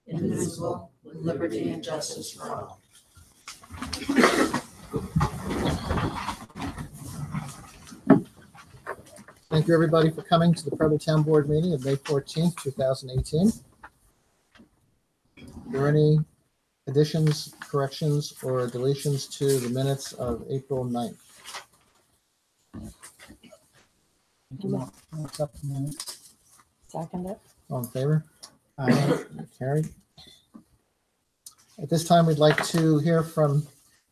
indivisible, with liberty and justice for all. Thank you, everybody, for coming to the Preble Town Board meeting of May 14th, 2018. Are there any additions, corrections, or deletions to the minutes of April 9th? Accept the minutes. Second it. All in favor? Aye. Carried. At this time, we'd like to hear from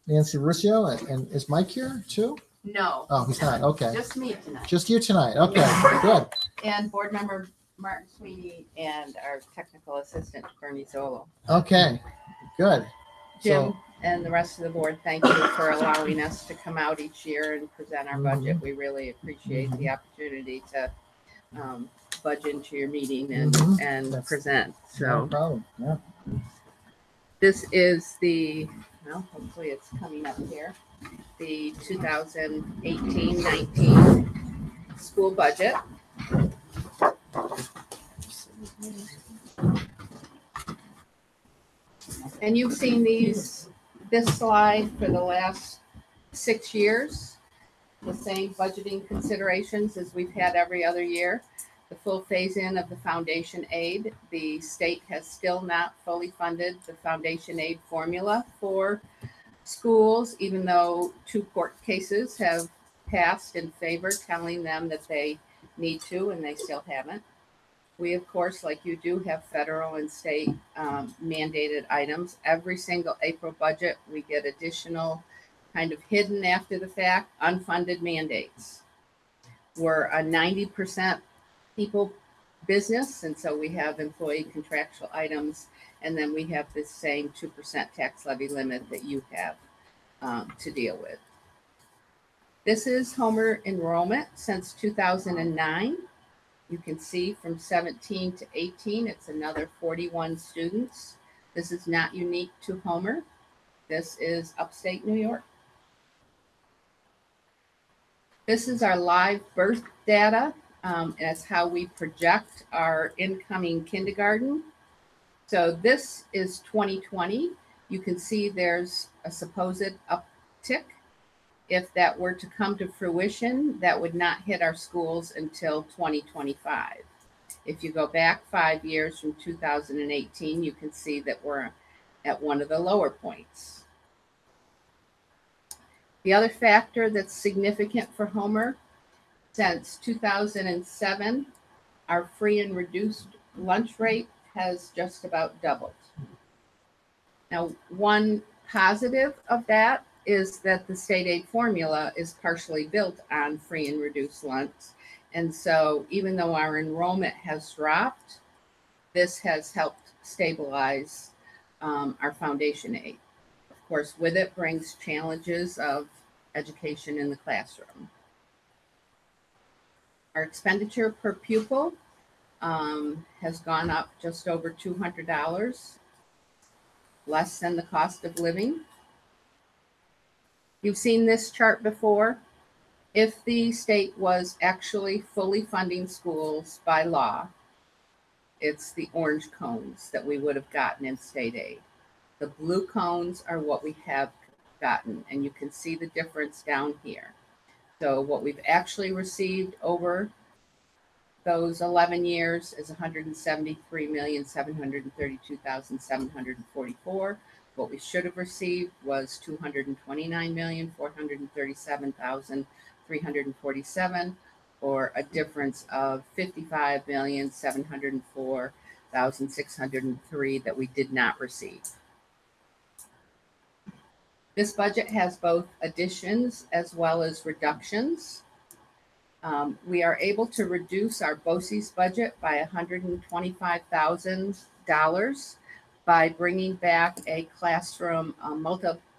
Nancy Ruscio. And is Mike here too? No, Oh, he's not. Okay. just me tonight. Just you tonight. Okay, good. And board member Martin Sweeney and our technical assistant Bernie Zolo. Okay, good. Jim and the rest of the board, thank you for allowing us to come out each year and present our budget. We really appreciate the opportunity to budge into your meeting and That's- present. No So problem. Yeah. this is the, well, hopefully it's coming up here, the 2018-19 school budget. And you've seen this slide for the last 6 years, the same budgeting considerations as we've had every other year. The full phase-in of the foundation aid. The state has still not fully funded the foundation aid formula for schools, even though 2 court cases have passed in favor, telling them that they need to, and they still haven't. We, of course, like you do, have federal and state mandated items. Every single April budget, we get additional kind of hidden after the fact, unfunded mandates. We're a 90% people business, and so we have employee contractual items, and then we have the same 2% tax levy limit that you have to deal with. This is Homer enrollment since 2009. You can see from 17 to 18, it's another 41 students. This is not unique to Homer. This is upstate New York. This is our live birth data. As how we project our incoming kindergarten. So this is 2020. You can see there's a supposed uptick. If that were to come to fruition, that would not hit our schools until 2025. If you go back 5 years from 2018, you can see that we're at one of the lower points. The other factor that's significant for Homer, since 2007, our free and reduced lunch rate has just about doubled. Now, one positive of that is that the state aid formula is partially built on free and reduced lunch. And so even though our enrollment has dropped, this has helped stabilize our foundation aid. Of course, with it brings challenges of education in the classroom. Our expenditure per pupil has gone up just over $200, less than the cost of living. You've seen this chart before. If the state was actually fully funding schools by law, it's the orange cones that we would have gotten in state aid. The blue cones are what we have gotten, and you can see the difference down here. So what we've actually received over those 11 years is $173,732,744. What we should have received was $229,437,347, or a difference of $55,704,603 that we did not receive. This budget has both additions as well as reductions. We are able to reduce our BOCES budget by $125,000 by bringing back a classroom, a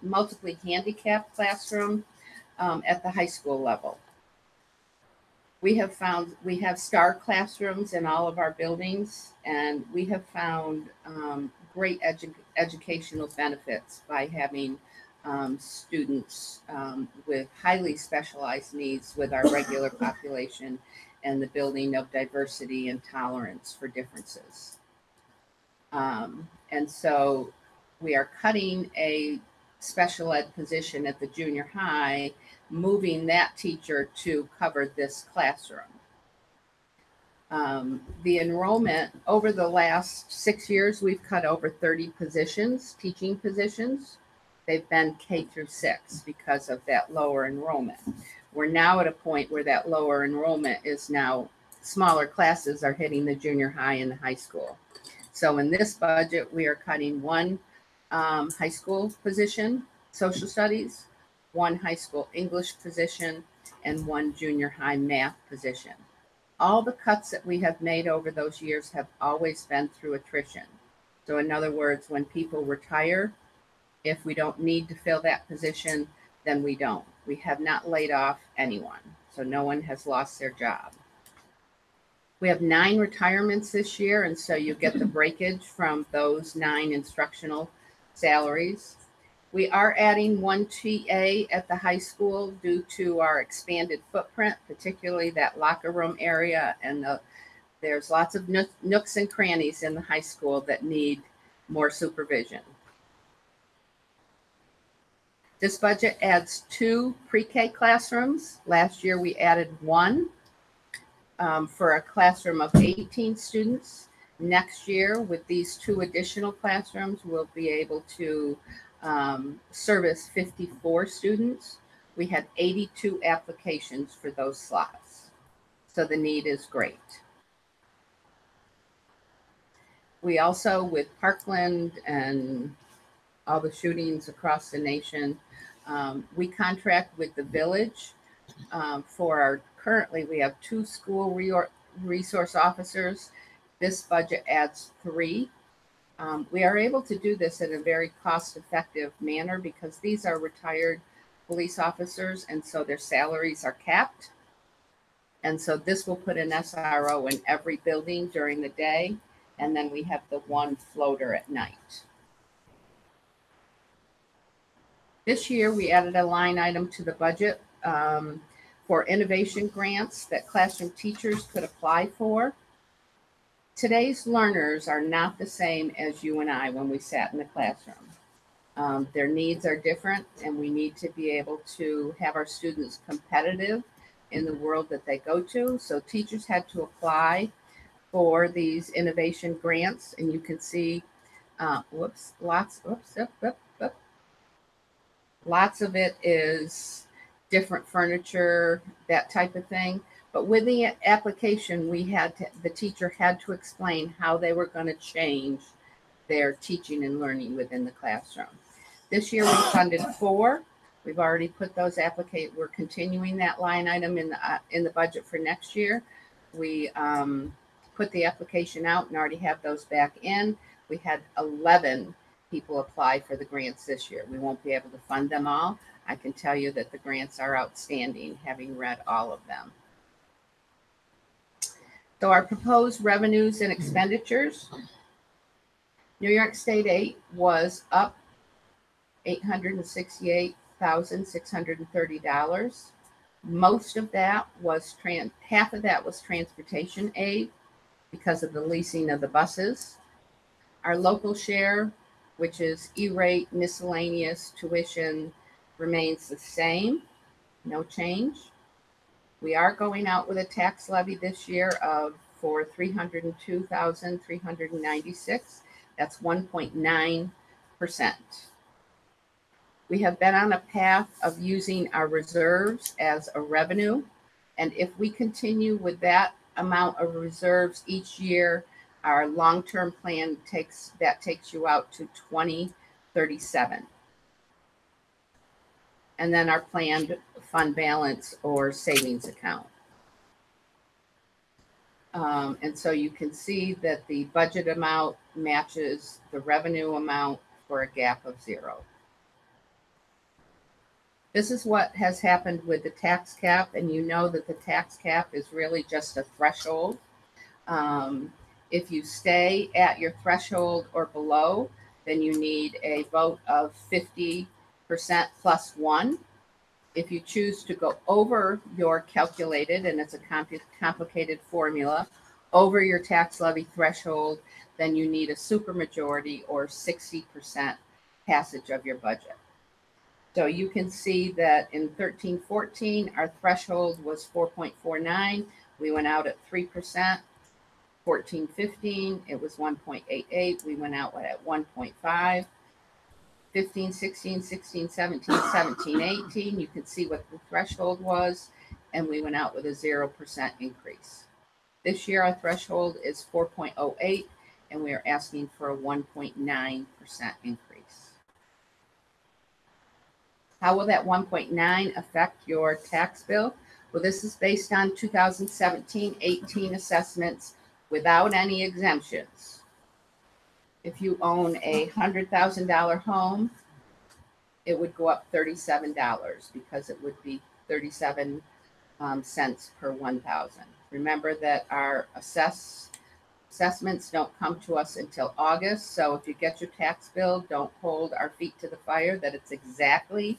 multiply handicapped classroom at the high school level. We have STAR classrooms in all of our buildings, and we have found great educational benefits by having students with highly specialized needs with our regular population and the building of diversity and tolerance for differences. And so we are cutting a special ed position at the junior high, moving that teacher to cover this classroom. The enrollment over the last 6 years, we've cut over 30 positions, teaching positions. They've been K through 6 because of that lower enrollment. We're now at a point where that lower enrollment is now smaller classes are hitting the junior high and the high school. So in this budget, we are cutting one high school position, social studies, one high school English position, and one junior high math position. All the cuts that we have made over those years have always been through attrition. So in other words, when people retire, if we don't need to fill that position, then we don't. We have not laid off anyone, so no one has lost their job. We have 9 retirements this year, and so you get the breakage from those 9 instructional salaries. We are adding 1 TA at the high school due to our expanded footprint, particularly that locker room area, and there's lots of nooks and crannies in the high school that need more supervision. This budget adds 2 pre-K classrooms. Last year we added 1 for a classroom of 18 students. Next year, with these 2 additional classrooms, we'll be able to service 54 students. We had 82 applications for those slots. So the need is great. We also, with Parkland and all the shootings across the nation, we contract with the village for our, currently we have 2 school resource officers. This budget adds 3. We are able to do this in a very cost-effective manner because these are retired police officers, and so their salaries are capped. And so this will put an SRO in every building during the day, and then we have the 1 floater at night. This year, we added a line item to the budget for innovation grants that classroom teachers could apply for. Today's learners are not the same as you and I when we sat in the classroom. Their needs are different, and we need to be able to have our students competitive in the world that they go to. So teachers had to apply for these innovation grants, and you can see, lots of it is different furniture, that type of thing. But with the application, the teacher had to explain how they were going to change their teaching and learning within the classroom. This year we funded 4. We've already put those we're continuing that line item in the budget for next year. We put the application out and already have those back in. We had 11 people apply for the grants this year. We won't be able to fund them all. I can tell you that the grants are outstanding, having read all of them. So our proposed revenues and expenditures, New York State 8 was up $868,630. Most of that was half of that was transportation aid because of the leasing of the buses. Our local share, which is E-rate, miscellaneous, tuition, remains the same, no change. We are going out with a tax levy this year for $302,396. That's 1.9%. We have been on a path of using our reserves as a revenue, and if we continue with that amount of reserves each year, our long-term plan takes you out to 2037. And then our planned fund balance or savings account. And so you can see that the budget amount matches the revenue amount for a gap of 0. This is what has happened with the tax cap, and you know that the tax cap is really just a threshold. If you stay at your threshold or below, then you need a vote of 50% plus 1. If you choose to go over your calculated, and it's a complicated formula, over your tax levy threshold, then you need a supermajority or 60% passage of your budget. So you can see that in 13-14, our threshold was 4.49. We went out at 3%. 14-15, it was 1.88. We went out at 1.5. 15-16, 16-17, 17-18, you can see what the threshold was, and we went out with a 0% increase. This year, our threshold is 4.08, and we are asking for a 1.9% increase. How will that 1.9 affect your tax bill? Well, this is based on 2017-18 assessments without any exemptions. If you own a $100,000 home, it would go up $37 because it would be 37 cents per 1,000. Remember that our assessments don't come to us until August. So if you get your tax bill, don't hold our feet to the fire that it's exactly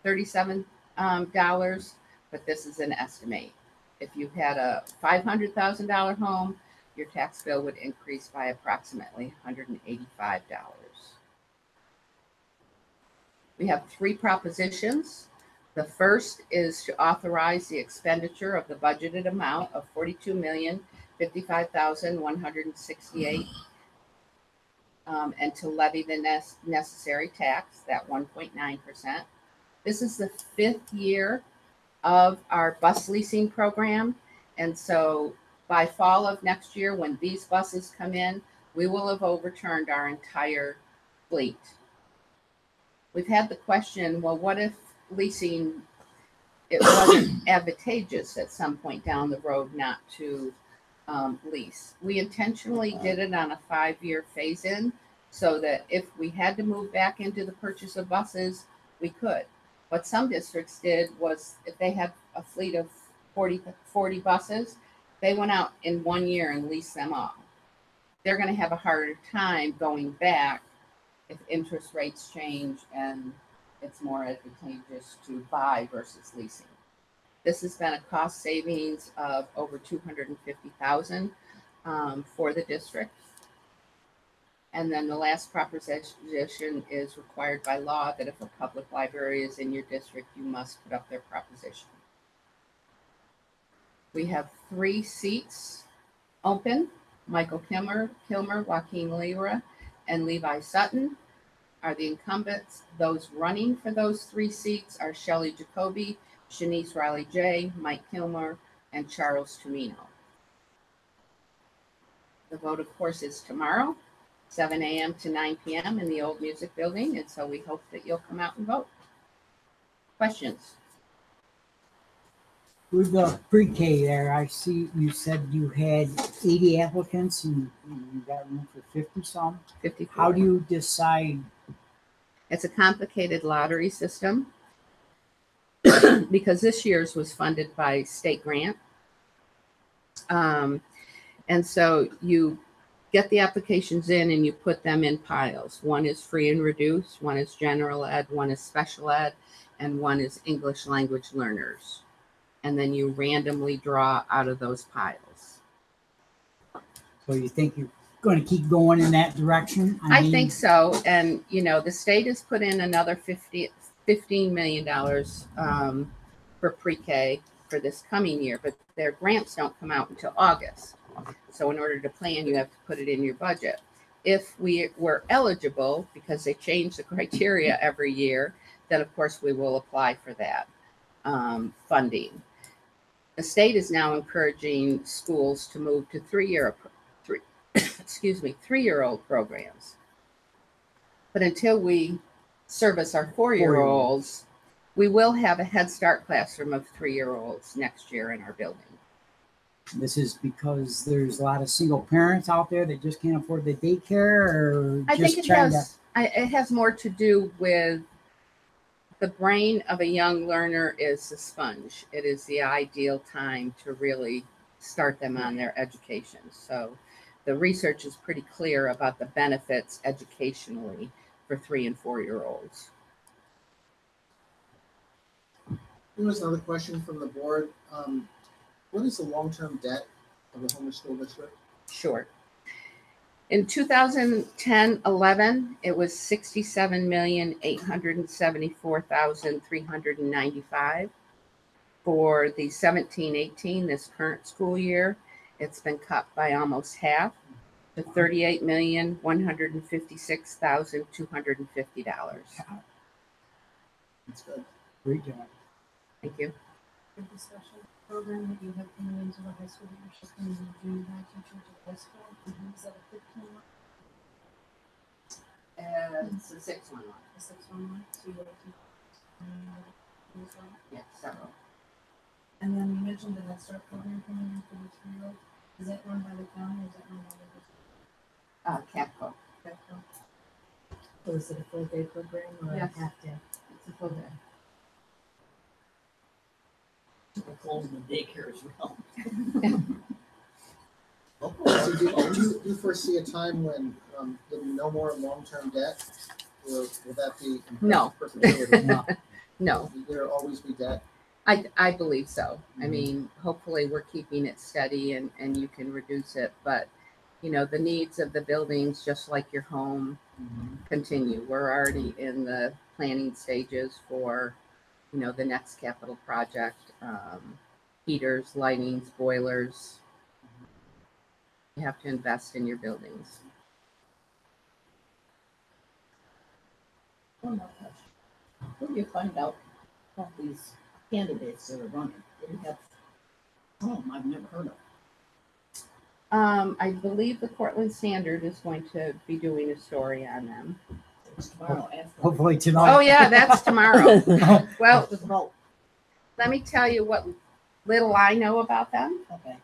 $37, but this is an estimate. If you had a $500,000 home, your tax bill would increase by approximately $185. We have 3 propositions. The first is to authorize the expenditure of the budgeted amount of $42,055,168 and to levy the necessary tax, that 1.9%. This is the 5th year of our bus leasing program, and so by fall of next year, when these buses come in, we will have overturned our entire fleet. We've had the question, well, what if leasing, it wasn't advantageous at some point down the road not to lease? We intentionally did it on a 5-year phase-in so that if we had to move back into the purchase of buses, we could. What some districts did was if they had a fleet of 40 buses, they went out in 1 year and leased them all. They're going to have a harder time going back if interest rates change and it's more advantageous to buy versus leasing. This has been a cost savings of over $250,000 for the district. And then the last proposition is required by law that if a public library is in your district, you must put up their proposition. We have 3 seats open. Michael Kilmer, Joaquin Lira, and Levi Sutton are the incumbents. Those running for those 3 seats are Shelley Jacoby, Shanice Riley J, Mike Kilmer, and Charles Tumino. The vote, of course, is tomorrow, 7 a.m. to 9 p.m. in the old music building, and so we hope that you'll come out and vote. Questions? With the pre-K there, I see you said you had 80 applicants and you got room for 50 some. 54. How do you decide? It's a complicated lottery system because this year's was funded by state grant. And so you get the applications in and you put them in piles. One is free and reduced, one is general ed, one is special ed, and one is English language learners. And then you randomly draw out of those piles. So you think you're going to keep going in that direction? I think so. And, you know, the state has put in another $15 million for pre-K for this coming year, but their grants don't come out until August. So in order to plan, you have to put it in your budget. If we were eligible, because they change the criteria every year, then of course we will apply for that funding. The state is now encouraging schools to move to three-year-old programs. But until we service our 4-year-olds, we will have a Head Start classroom of 3-year-olds next year in our building. This is because there's a lot of single parents out there that just can't afford the daycare, or I just think trying it has more to do with the brain of a young learner is a sponge. It is the ideal time to really start them on their education. So the research is pretty clear about the benefits educationally for 3- and 4-year-olds. There was another question from the board. What is the long-term debt of the Homer School District? Sure. In 2010-11, it was 67,874,395. For the 17-18, this current school year, it's been cut by almost half to $38,156,250. That's good. Great job. Thank you. Good discussion. Program that you have coming into the high school leadership and the junior high teacher to high school. Is that a 15 month, It's a 6-1 one. a 6-1 month? So you have to. Yeah, several. And then you mentioned the Head Start program coming in for the 3-year-old. Is that run by the county or is that run by the Capco. district? Or is it a full day program or Yes. a half day? It's a full day. We're closing the daycare as well. So do you foresee a time when there'll be no more long-term debt? Or will that be? in No. perpetuity? No, Will there always be debt? I believe so. I mean, hopefully we're keeping it steady and you can reduce it, but you know, the needs of the buildings, just like your home, continue. We're already in the planning stages for, you know, the next capital project, heaters, lightings, boilers. You have to invest in your buildings. One more question. Where do you find out about these candidates that are running? They have some I've never heard of. I believe the Cortland Standard is going to be doing a story on them. It's tomorrow after. Hopefully tonight. Oh yeah, that's tomorrow. Well, After the vote. let me tell you what little I know about them. Okay.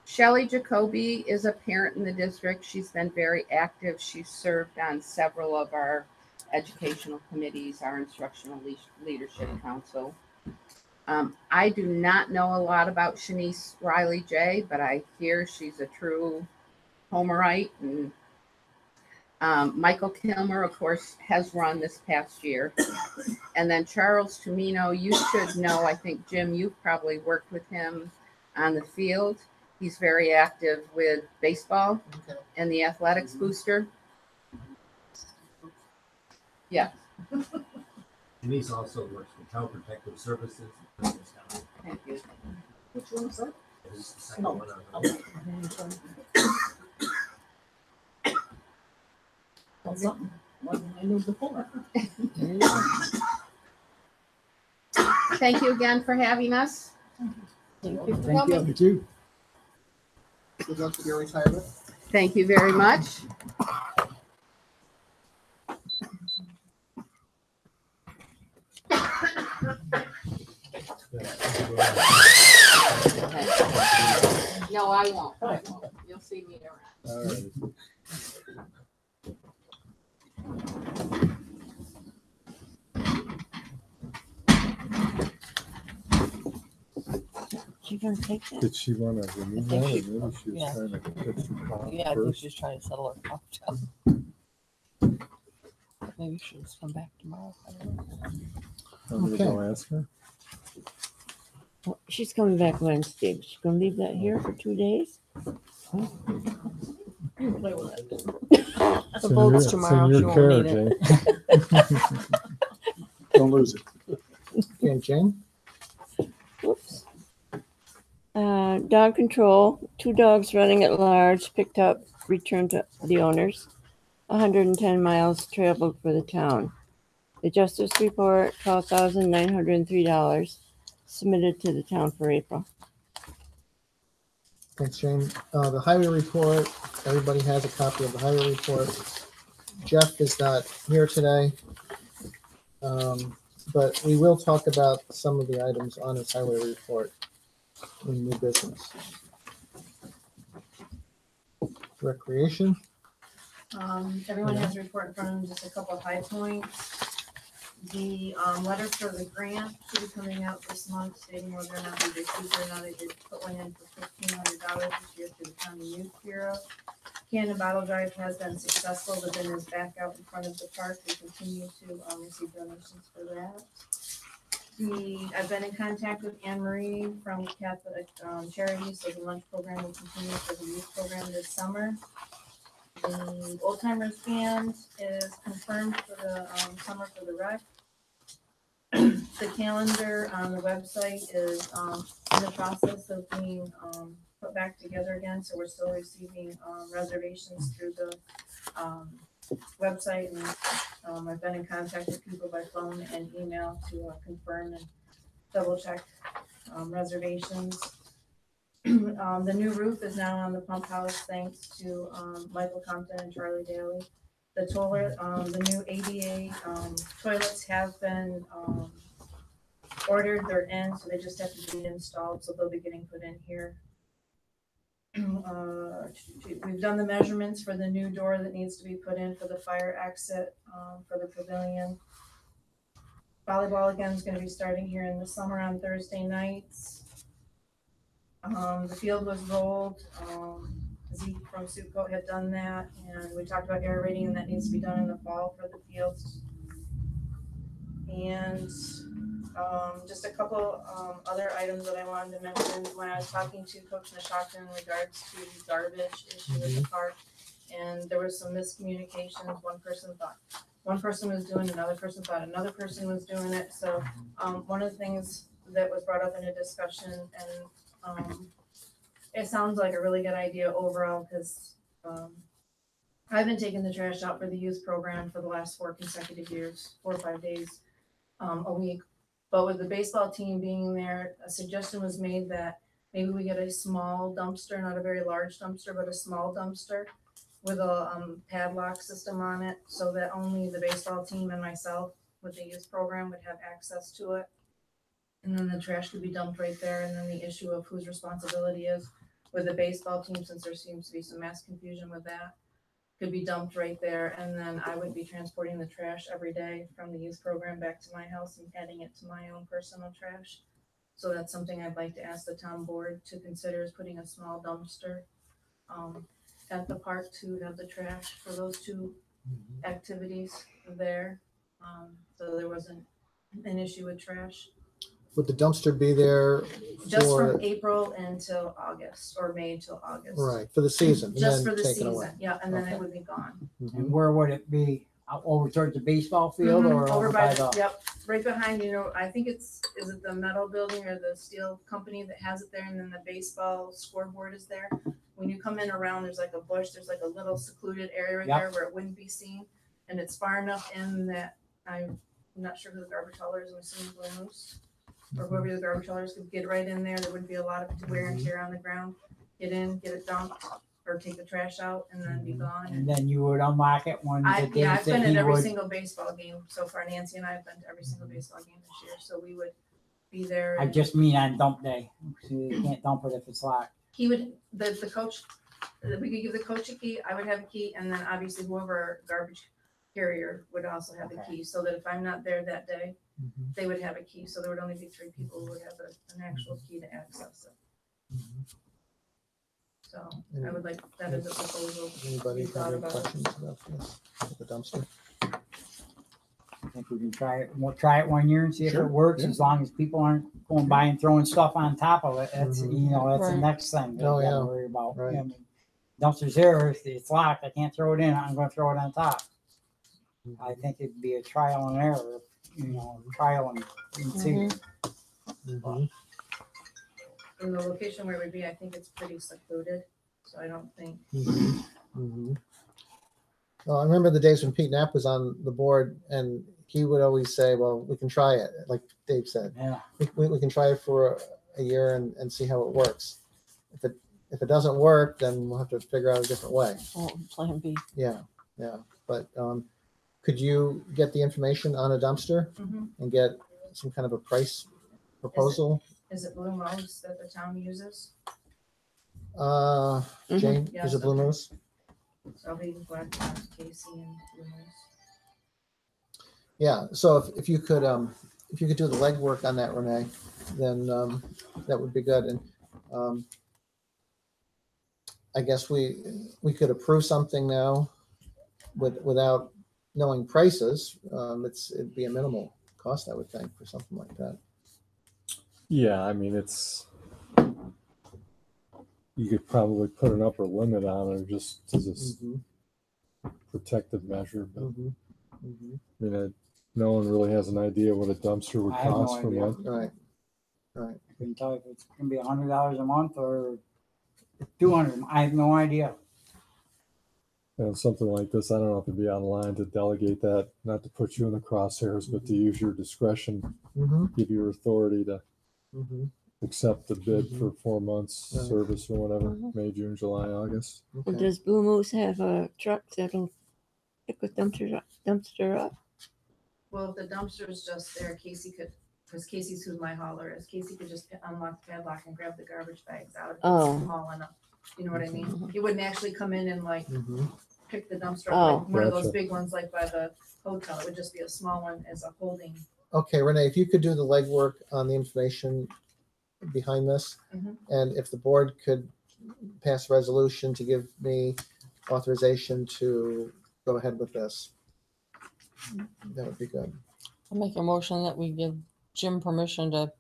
Shelley Jacoby is a parent in the district. She's been very active. She's served on several of our educational committees, our instructional leadership council. I do not know a lot about Shanice Riley J, but I hear she's a true Homerite. And Michael Kilmer, of course, has run this past year. And then Charles Tumino, you should know, I think, Jim, you've probably worked with him on the field. He's very active with baseball Okay. and the athletics booster. Yeah. Denise also works for Child Protective Services. in Douglas County. Thank you. Which one is that? This is the second No. one on the Okay. list. Well, something more than I knew before. Thank you again for having us. Thank you for Thank coming. you. Too. Good luck with your retirement. Thank you very much. No, I won't. I won't. You'll see me around. All right. She gonna take that? Did she want to remove I that, or think maybe she was yeah. trying to fix the car Yeah, I think first? she's trying to settle her cough down. Maybe she'll just come back tomorrow. I don't know. I'm gonna go ask her. Well, she's coming back Wednesday. But she's gonna leave that here for 2 days. You play with it. The It's in vote's your- tomorrow. It's She in your won't care, need it. Jane. Don't lose it. Okay, Jane? Whoops. Dog control. 2 dogs running at large, picked up, returned to the owners. 110 miles traveled for the town. The justice report, $12,903, submitted to the town for April. Thanks, Jane. The highway report, everybody has a copy of the highway report. Jeff is not here today. But we will talk about some of the items on his highway report in new business. Recreation, Everyone has a report in front of them, just a couple of high points. The letter for the grant should be coming out this month stating whether or not we received it or not. I did put one in for $1,500 this year through the County Youth Bureau. Cannon Bottle Drive has been successful. The bin is back out in front of the park. We continue to receive donations for that. I've been in contact with Anne Marie from Catholic Charities, so the lunch program will continue for the youth program this summer. The Old Timers Band is confirmed for the summer for the rec. The calendar on the website is in the process of being put back together again, so we're still receiving reservations through the website, and I've been in contact with people by phone and email to confirm and double check reservations. The new roof is now on the pump house thanks to Michael Compton and Charlie Daly. The toilet, the new ADA toilets have been ordered, they're in, so they just have to be installed, so they'll be getting put in here. We've done the measurements for the new door that needs to be put in for the fire exit for the pavilion. Volleyball again is going to be starting here in the summer on Thursday nights. The field was rolled. Zeke from Suitcoat had done that, and we talked about aerating, and that needs to be done in the fall for the fields. And just a couple other items that I wanted to mention when I was talking to Coach Nashaka in regards to the garbage issue at the park, and there was some miscommunications. One person thought one person was doing it, another person thought another person was doing it. So one of the things that was brought up in a discussion, and it sounds like a really good idea overall, because I've been taking the trash out for the youth program for the last 4 consecutive years, 4 or 5 days a week. But with the baseball team being there, a suggestion was made that maybe we get a small dumpster, not a very large dumpster, but a small dumpster with a padlock system on it, so that only the baseball team and myself with the youth program would have access to it. And then the trash could be dumped right there, and then the issue of whose responsibility is with the baseball team, since there seems to be some mass confusion with that, could be dumped right there, and then I would be transporting the trash every day from the youth program back to my house and adding it to my own personal trash. So that's something I'd like to ask the town board to consider, is putting a small dumpster at the park to have the trash for those 2 activities there. So there wasn't an issue with trash. Would the dumpster be there Just for, from April until August, or May till August. right, for the season? and Just then for the taken away? season, yeah, and then Okay. it would be gone. And where would it be? Out over towards the baseball field or Over by the? the, yep, right behind, I think is it the metal building or the steel company that has it there, and then the baseball scoreboard is there. When you come in around, there's like a bush, there's like a little secluded area right Yep. there where it wouldn't be seen, and it's far enough in that I'm not sure who the garbage hauler is, I'm assuming Blue Moose, or whoever the garbage haulers could get right in there, there wouldn't be a lot of wear and tear on the ground. Get in, get it dumped, or take the trash out, and then be gone. And then you would unlock it when the I've days been that at he every would. single baseball game so far. Nancy and I have been to every single baseball game this year, so we would be there. I and just mean on dump day. So you can't dump it if it's locked. He would, the coach, we could give the coach a key, I would have a key, and then obviously whoever our garbage carrier would also have a Okay. key, so that if I'm not there that day, Mhm. they would have a key, so there would only be 3 people who would have an actual key to access it. So I would like that as a proposal. Anybody We thought have any about it. questions about this, with the dumpster? I think we can try it. We'll try it 1 year and see if Sure, it works, yeah. as long as people aren't going by and throwing stuff on top of it. That's, Mhm. that's the Right. next thing that Oh, we gotta yeah. worry about. Right. I mean, dumpster's there, if it's locked, I can't throw it in, I'm gonna throw it on top. I think it'd be a trial and error, trial and see. Mhm. In the location where it would be, I think it's pretty secluded, so I don't think, Mhm. Mhm. Well, I remember the days when Pete Knapp was on the board, and he would always say, well, we can try it, like Dave said. Yeah, We can try it for a year and see how it works. If it doesn't work, then we'll have to figure out a different way. Oh, plan B. Yeah. But could you get the information on a dumpster and get some kind of a price proposal? is it Blue Mouse that the town uses? Jane, Yes, is it Blue okay. Moose? So I'll be glad to ask Casey and Blue Mouse. Yeah, so if you could do the legwork on that, Renee, then that would be good. And I guess we could approve something now without knowing prices. It'd be a minimal cost, I would think, for something like that. Yeah, I mean, you could probably put an upper limit on it, just to just, Mhm. protective measure, but Mhm. Mhm. I mean, no one really has an idea what a dumpster would I have no cost per idea. month. Right. I couldn't tell you if it's gonna be $100 a month or 200. I have no idea. And something like this, I don't know if it'd be online to delegate that, not to put you in the crosshairs, but to use your discretion, Mhm. give your authority to Mhm. accept the bid for 4 months Right. service or whatever, Mhm. May, June, July, August. Well, Okay. does Blue Moose have a truck that'll pick a dumpster up? Well, if the dumpster is just there, Casey could, because Casey's who my hauler is, Casey could just unlock the padlock and grab the garbage bags out if Oh. it's small enough. You know what I mean? He wouldn't actually come in and like Mhm. pick the dumpster Oh. up, like one of those Gotcha. big ones like by the hotel. It would just be a small one as a holding. Okay, Renee, if you could do the legwork on the information behind this, Mhm. and if the board could pass a resolution to give me authorization to go ahead with this, that would be good. I'll make a motion that we give Jim permission to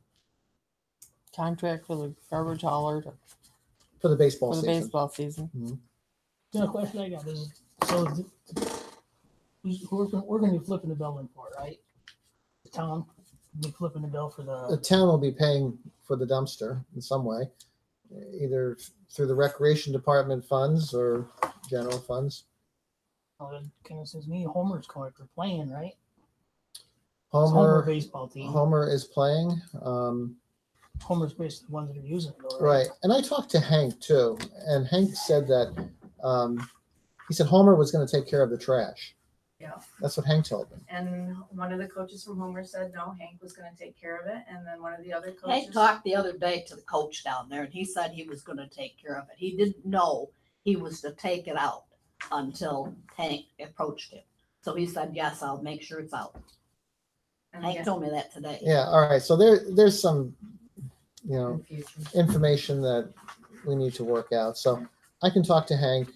contract for the garbage hauler For the baseball for the season. baseball season. The other question I got is, so we're gonna be flipping the bill in for it, right? The town will be flipping the bill for The the, town will be paying for the dumpster in some way, either through the recreation department funds or general funds. kind of says me, Homer's coming for playing, right? It's Homer Homer, baseball team. Homer is playing. Homer's basically the ones that are using it, though, Right, and I talked to Hank too, and Hank said that, he said Homer was gonna take care of the trash. Yeah. That's what Hank told me. And one of the coaches from Homer said, no, Hank was gonna take care of it. And then one of the other Hank coaches. talked the other day to the coach down there and he said he was gonna take care of it. He didn't know he was to take it out until Hank approached him. So he said, yes, I'll make sure it's out. and Hank again, told me that today. Yeah, all right, so there's some, you know, in future. information that we need to work out. So I can talk to Hank,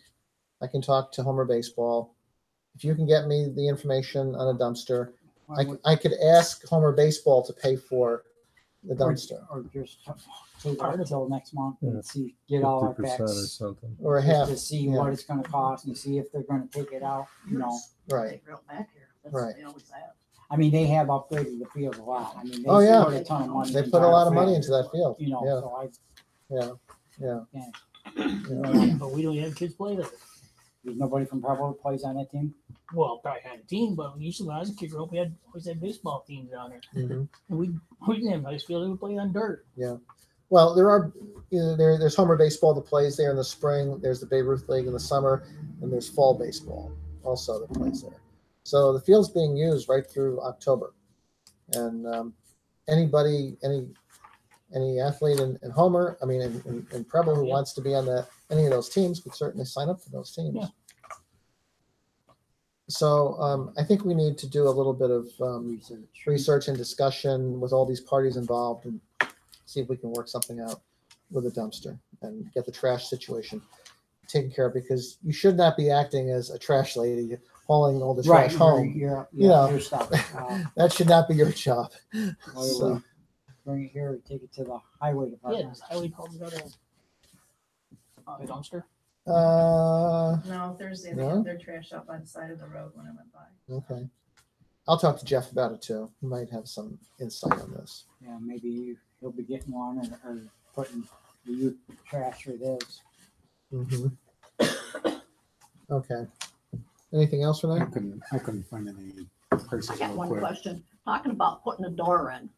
I can talk to Homer Baseball. If you can get me the information on a dumpster, I could ask Homer Baseball to pay for the dumpster, Or just take our bill next month and Yeah. see, get all our 50% or facts. something. or a Just half, to see yeah. what it's gonna cost and see if they're gonna take it out, you know. right? Take real back here. That's Right. what they always have. I mean, they have upgraded the field a lot. I mean, they Oh, yeah. put a ton of money. They into put a our lot of money field, into that field, You know, yeah, so I, yeah. But we don't have kids play there. there's nobody from Pueblo that plays on that team. Well, probably had a team, but usually when I was a kid growing up, we always had baseball teams down there. Mhm. And we didn't have ice field, we played on dirt. Well, there are, you know, there's Homer Baseball that plays there in the spring, there's the Babe Ruth League in the summer, and there's fall baseball also that plays there. So the field's being used right through October. And anybody, any athlete in Homer, I mean, in Preble who Yeah. wants to be on any of those teams could certainly sign up for those teams. Yeah. So I think we need to do a little bit of Research. research and discussion with all these parties involved and see if we can work something out with a dumpster and get the trash situation taken care of, because you should not be acting as a trash lady hauling all the Right, trash home. your stuff. That should not be your job. Why So, don't we bring it here and take it to the highway Yeah, department? does highway department got a dumpster? No, Thursday, they No? had their trash out by the side of the road when I went by. okay. I'll talk to Jeff about it too. He might have some insight on this. Yeah, maybe he'll be getting one or putting the youth trash with his. Mhm. Okay. Anything else for I that? couldn't find any prices I got real one quick. question. Talking about putting a door in.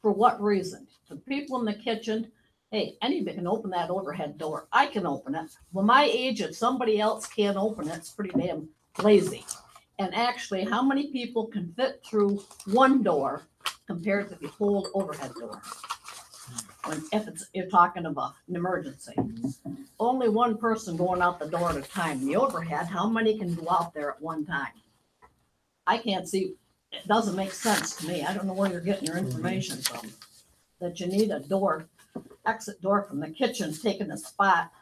For what reason? The people in the kitchen, hey, anybody can open that overhead door. I can open it. Well, my age, if somebody else can't open it, it's pretty damn lazy. And actually, how many people can fit through one door compared to the whole overhead door? If you're talking about an emergency. Only one person going out the door at a time. The overhead, how many can go out there at one time? I can't see, it doesn't make sense to me. I don't know where you're getting your information from. That you need a door, exit door from the kitchen, taking a spot,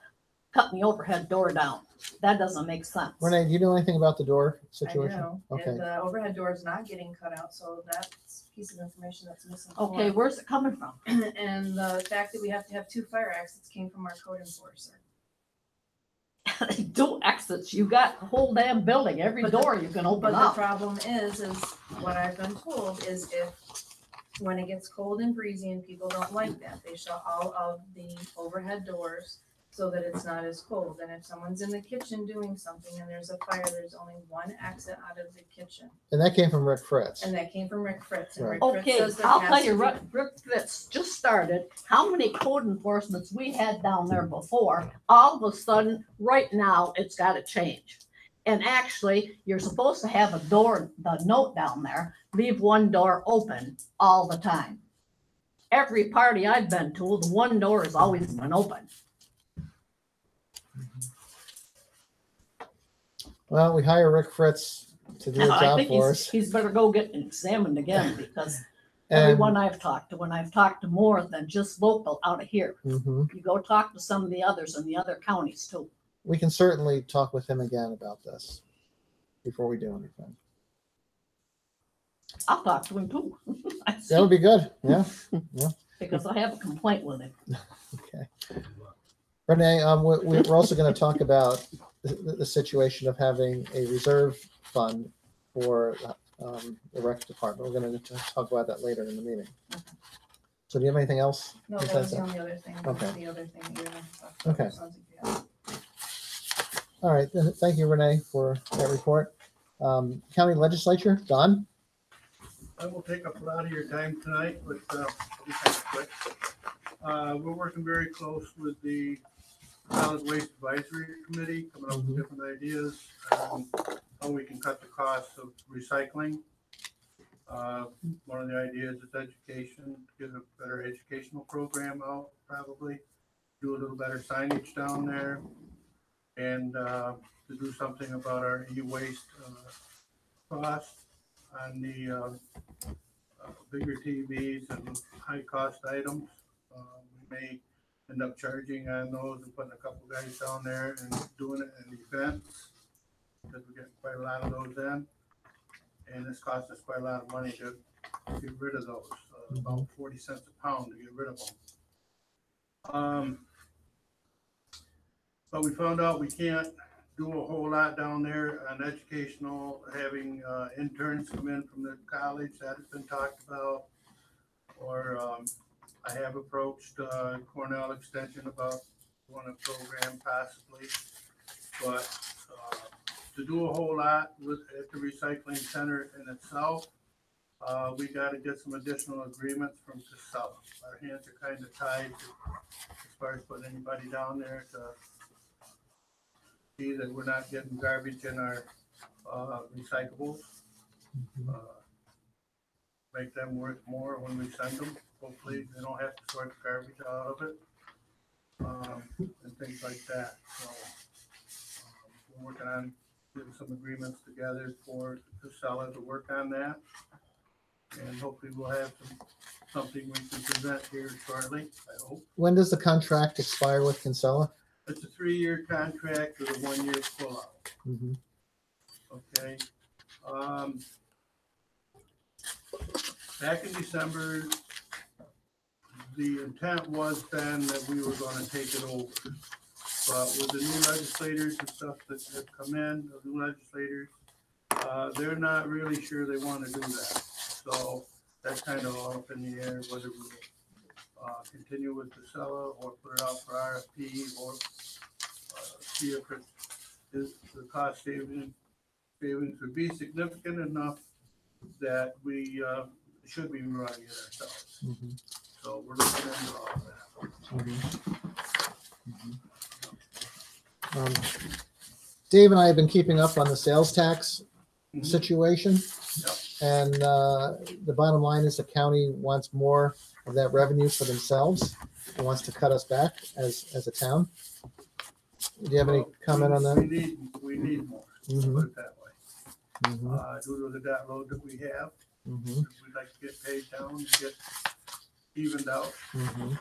cutting the overhead door down. That doesn't make sense. Renee, do you know anything about the door I situation? know, Okay. and the overhead door is not getting cut out, so that's a piece of information that's missing. Okay, where's it coming from? And the fact that we have to have 2 fire exits came from our code enforcer. do exits. You got the whole damn building, every But the- door you can open But the up. problem is what I've been told is when it gets cold and breezy and people don't like that, they shut all of the overhead doors so that it's not as cold. And if someone's in the kitchen doing something and there's a fire, there's only one exit out of the kitchen. And that came from Rick Fritz. And that came from Rick Fritz. And Right. Rick Fritz Okay, says there I'll has tell to you, be- Rick Fitz just started, how many code enforcements we had down there before, all of a sudden, right now, it's gotta change. And actually, you're supposed to have a door, the note down there, leave one door open all the time. Every party I've been to, the one door has always been open. Well, we hire Rick Fritz to do a And I job think for us. he's better go get examined again, because And, everyone I've talked to, and I've talked to more than just local out of here, mhm. you go talk to some of the others in the other counties too. We can certainly talk with him again about this before we do anything. I'll talk to him too. I see, That would be good. Yeah. because I have a complaint with him. Okay. Renee, we're also going to talk about the situation of having a reserve fund for the rec department. We're going to talk about that later in the meeting. So do you have anything else? No, that besides was the that? only other thing. Okay. The other thing that you're gonna talk about. Okay. Sounds like you have. All right. Thank you, Renee, for that report. County legislature, Don? I will take up a lot of your time tonight, but I'll be kind of quick. We're working very close with the Solid Waste Advisory Committee, coming up with different ideas on how we can cut the costs of recycling. One of the ideas is education, get a better educational program out, probably do a little better signage down there, and to do something about our e-waste costs on the bigger TVs and high-cost items. We may end up charging on those and putting a couple guys down there and doing it in events, because we get quite a lot of those in. And it's cost us quite a lot of money to get rid of those, about 40 cents a pound to get rid of them. But we found out we can't do a whole lot down there on educational, having interns come in from the college, that has been talked about. Or I have approached Cornell Extension about doing a program possibly. But to do a whole lot at the recycling center in itself, we got to get some additional agreements from Casella. Our hands are kind of tied as far as putting anybody down there to see that we're not getting garbage in our recyclables. Make them worth more when we send them. Hopefully they don't have to sort the garbage out of it, and things like that. So we're working on getting some agreements together for Casella to work on that. And hopefully we'll have something we can present here shortly, I hope. When does the contract expire with Kinsella? It's a 3-year contract with a 1-year pullout. Mhm. Okay. Back in December, the intent was then that we were going to take it over. But with the new legislators and stuff that have come in, the new legislators, they're not really sure they want to do that. So that's kind of all up in the air, whether we continue with Casella or put it out for RFP or see if the cost savings would be significant enough that we should be running it ourselves. Mhm. So we're looking into all of that. Dave and I have been keeping up on the sales tax Mhm. situation. Yep. And the bottom line is the county wants more of that revenue for themselves and wants to cut us back as a town. Do you have any Well, comment on that? We need more, Mhm. put it that way. Mhm. Due to the debt load that we have, Mhm. we'd like to get paid down and get evened out. Mhm.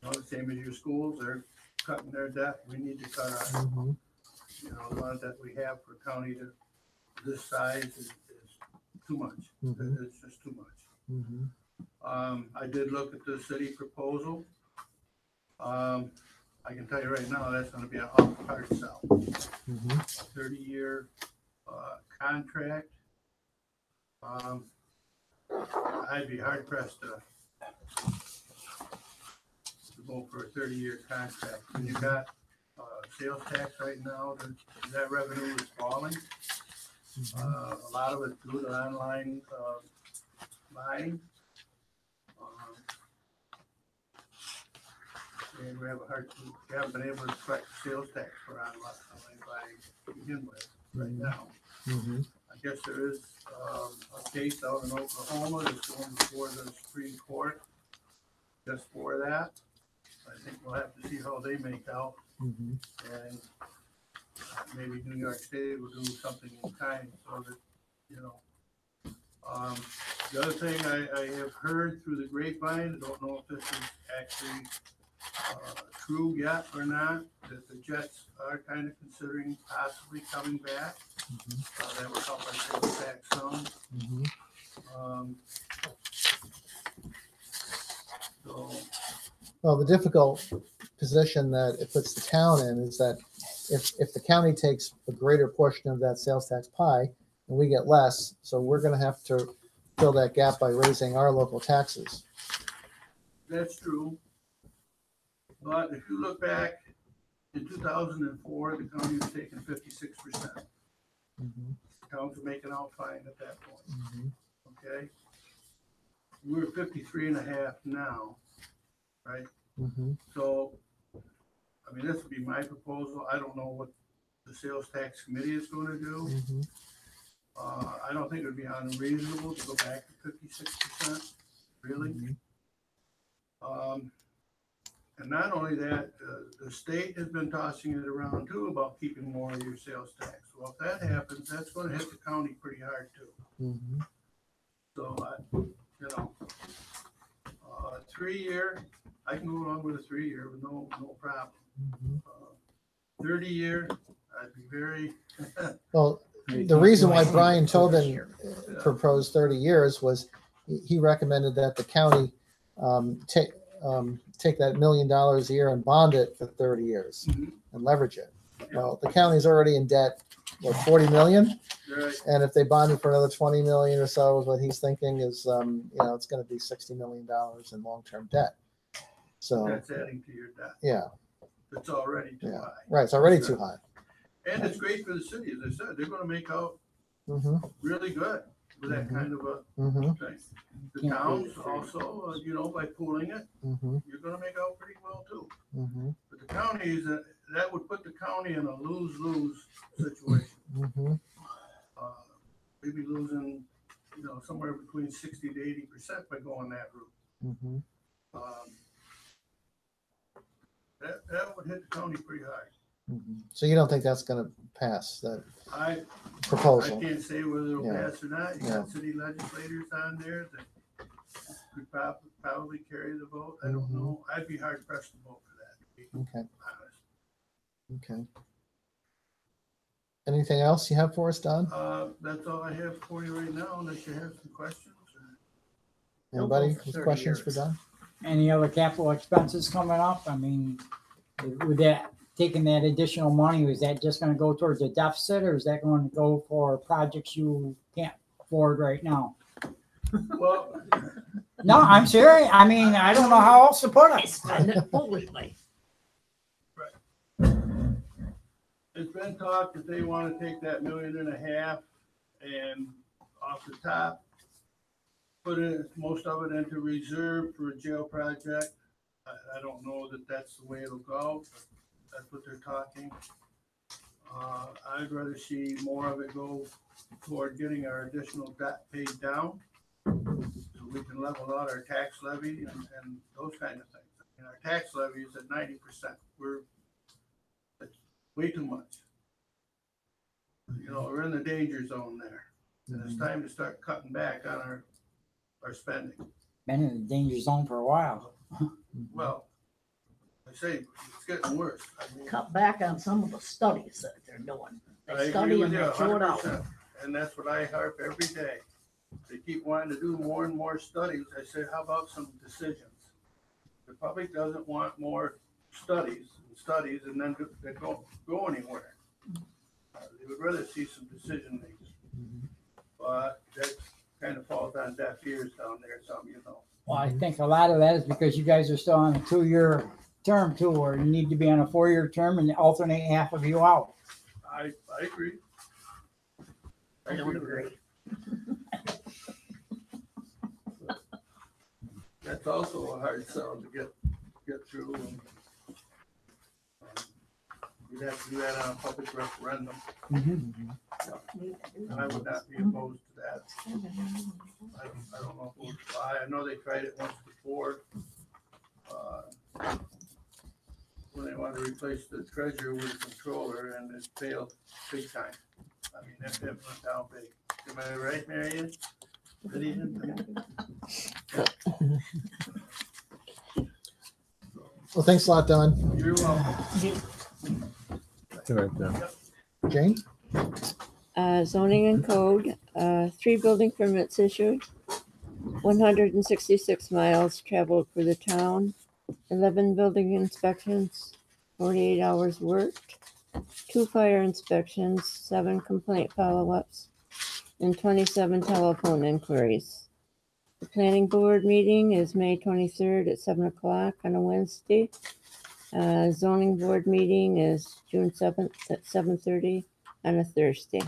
The same as your schools, they're cutting their debt. We need to cut our, Mhm. the amount that we have for county to this size is too much. Mhm. It's just too much. Mhm. I did look at the city proposal. I can tell you right now, that's gonna be an awful hard sell. Mhm. 30-year contract. I'd be hard pressed to go for a 30-year contract. When you got sales tax right now, that revenue is falling. A lot of it's due to online buying. And we haven't been able to collect sales tax for online buying to begin with right now. Mhm. I guess there is a case out in Oklahoma that's going before the Supreme Court just for that. I think we'll have to see how they make out, Mhm. and maybe New York State will do something in kind so that, you know. The other thing I have heard through the grapevine, I don't know if this is actually true yet or not, that the Jets are kind of considering possibly coming back. That would help us sales tax some. Mhm. So, Well, the difficult position that it puts the town in is that if the county takes a greater portion of that sales tax pie and we get less, so we're gonna have to fill that gap by raising our local taxes. that's true. But if you look back in 2004, the county was taking 56%. Mhm. Towns were making out fine at that point. Mhm. Okay? We're 53.5 now, right? Mhm. So, I mean, this would be my proposal. I don't know what the sales tax committee is gonna do. Mhm. I don't think it would be unreasonable to go back to 56%, really. Mhm. And not only that, the state has been tossing it around too about keeping more of your sales tax. Well, if that happens, that's gonna hit the county pretty hard too. Mhm. So, you know, 3-year, I can go along with a 3-year with no problem. Mhm. 30-year, I'd be very, Well, the reason why Brian Tobin proposed 30 years was he recommended that the county take that $1 million a year and bond it for 30 years and leverage it. Well, the county's already in debt, what, 40 million? right, And if they bond it for another 20 million or so, what he's thinking is, it's going to be $60 million in long-term debt. So, that's adding to your debt. yeah, It's already too yeah, high. right. It's already too high. And it's great for the city, as I said, they're gonna make out Mm-hmm. really good with that kind of a Mm-hmm. thing. The towns also, by pooling it, Mm-hmm. you're gonna make out pretty well too. Mm-hmm. But the counties, that would put the county in a lose-lose situation. Mm-hmm. We'd be losing, somewhere between 60 to 80% by going that route. Mm-hmm. That would hit the county pretty hard. Mm-hmm. So you don't think that's going to pass, that I proposal? can't say whether it'll Yeah. pass or not. You got city legislators on there that could probably carry the vote. I don't know. I'd be hard pressed to vote for that, to be Okay. honest. Okay. Anything else you have for us, Don? That's all I have for you right now, unless you have some questions. Anybody for with 30 questions for years. Don? Any other capital expenses coming up? I mean, with that, taking that additional money, is that just gonna go towards a deficit, or is that going to go for projects you can't afford right now? Well, No, I'm serious. I mean, I don't know how else to put I it. spend it foolishly. it's been talked that they want to take that $1.5 million and off the top, put it, most of it into reserve for a jail project. I don't know that that's the way it'll go, but that's what they're talking. I'd rather see more of it go toward getting our additional debt paid down, so we can level out our tax levy and those kind of things. And our tax levy is at 90%. That's way too much. We're in the danger zone there, and it's time to start cutting back on our spending. Been in the danger zone for a while. Well, I say, it's getting worse. I mean, Cut back on some of the studies that they're doing. I They agree study with and you they throw it out. 100%, and that's what I harp every day. They keep wanting to do more and more studies. I say, how about some decisions? The public doesn't want more studies and studies and then they don't go anywhere. They would rather see some decision making. But that kind of falls on deaf ears down there, some, you know. Well, I think a lot of that is because you guys are still on a 2-year term too, or you need to be on a 4-year term and alternate half of you out. I agree. I don't agree. That's also a hard sell to get through. And, you'd have to do that on a public referendum. And I would not be opposed to that. I don't know who would fly. I know they tried it once before. When they wanted to replace the treasurer with a controller, and it failed big time. I mean, that went down big. Am I right, Marion? Good evening. Well, thanks a lot, Don. You're welcome. Right there. Jane? Zoning and code, 3 building permits issued, 166 miles traveled for the town, 11 building inspections, 48 hours worked, 2 fire inspections, 7 complaint follow-ups, and 27 telephone inquiries. The planning board meeting is May 23rd at 7 o'clock on a Wednesday. Zoning board meeting is June 7th at 7:30 on a Thursday.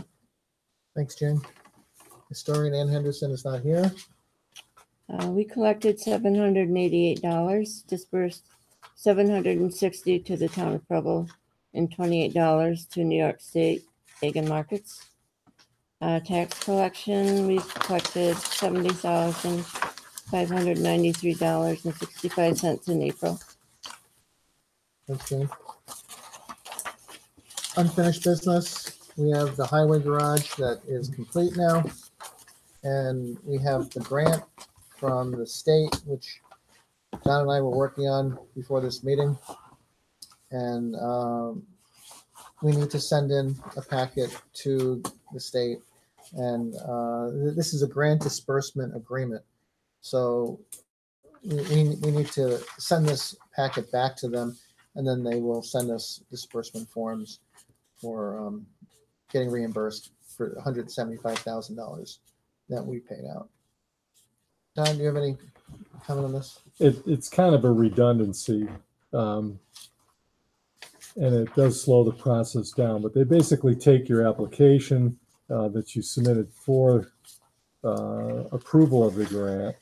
Thanks, Jane. Historian Ann Henderson is not here. We collected $788, dispersed $760 to the town of Preble, and $28 to New York State Egg and Markets. Tax collection, we collected $70,593.65 in April. Thanks, Jane. Unfinished business. We have the highway garage that is complete now. And we have the grant from the state, which Don and I were working on before this meeting. And we need to send in a packet to the state. And this is a grant disbursement agreement. So we need to send this packet back to them, and then they will send us disbursement forms for getting reimbursed for $175,000 that we paid out. Don, do you have any comment on this? It's kind of a redundancy, and it does slow the process down, but they basically take your application that you submitted for approval of the grant,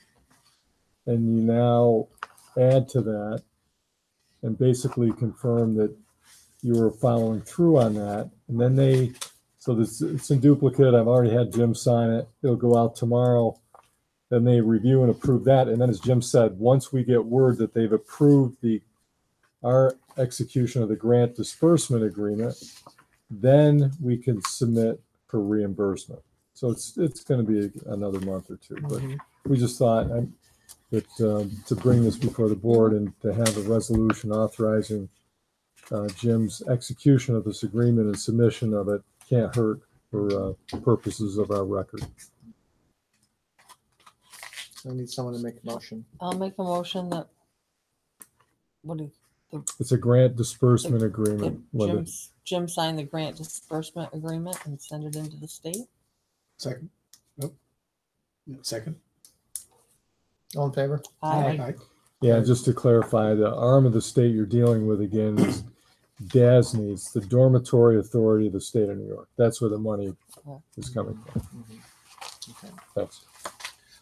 and you now add to that and basically confirm that you were following through on that. And then it's in duplicate. I've already had Jim sign it. It'll go out tomorrow. Then they review and approve that. And then, as Jim said, once we get word that they've approved our execution of the grant disbursement agreement, then we can submit for reimbursement. So it's going to be another month or two. But we just thought that to bring this before the board and to have a resolution authorizing Jim's execution of this agreement and submission of it can't hurt for purposes of our record. So I need someone to make a motion. I'll make a motion that It's a grant disbursement agreement. Jim signed the grant disbursement agreement and send it into the state. Second. Nope. Second. All in favor? Aye. Yeah, just to clarify, the arm of the state you're dealing with again is DASNY. It's the Dormitory Authority of the State of New York. That's where the money is coming from. Okay. Thanks.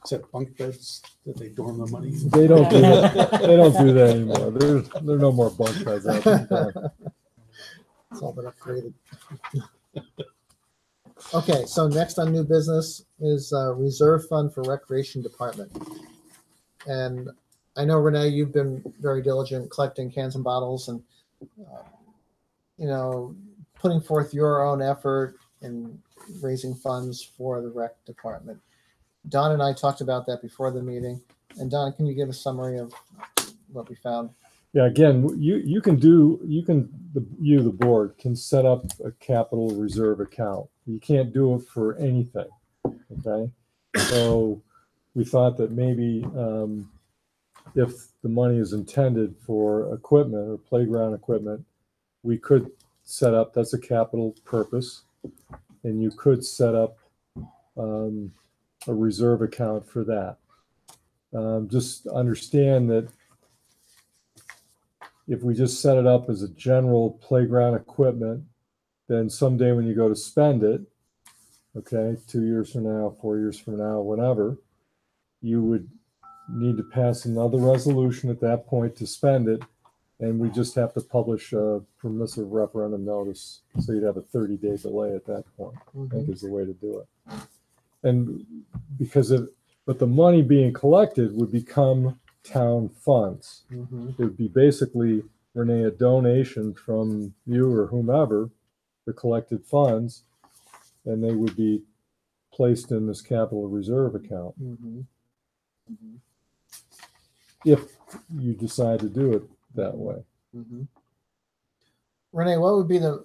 Is that bunk beds that they dorm the money? They don't do that. They don't do that anymore. There are no more bunk beds out there. It's all been upgraded. Okay, so next on new business is reserve fund for recreation department. And I know, Renee, you've been very diligent collecting cans and bottles and, putting forth your own effort in raising funds for the rec department. Don and I talked about that before the meeting. And Don, can you give a summary of what we found? Yeah, again, the board can set up a capital reserve account. You can't do it for anything. Okay. So we thought that maybe if the money is intended for equipment or playground equipment, we could set up, that's a capital purpose, and you could set up a reserve account for that. Just understand that if we just set it up as a general playground equipment, then someday when you go to spend it, okay, 2 years from now, 4 years from now, whenever, you would need to pass another resolution at that point to spend it, and we just have to publish a permissive referendum notice, so you'd have a 30-day delay at that point, I think is the way to do it. And but the money being collected would become town funds. It would be basically, Renee, a donation from you or whomever, the collected funds, and they would be placed in this capital reserve account. If you decide to do it that way. Renee, what would be the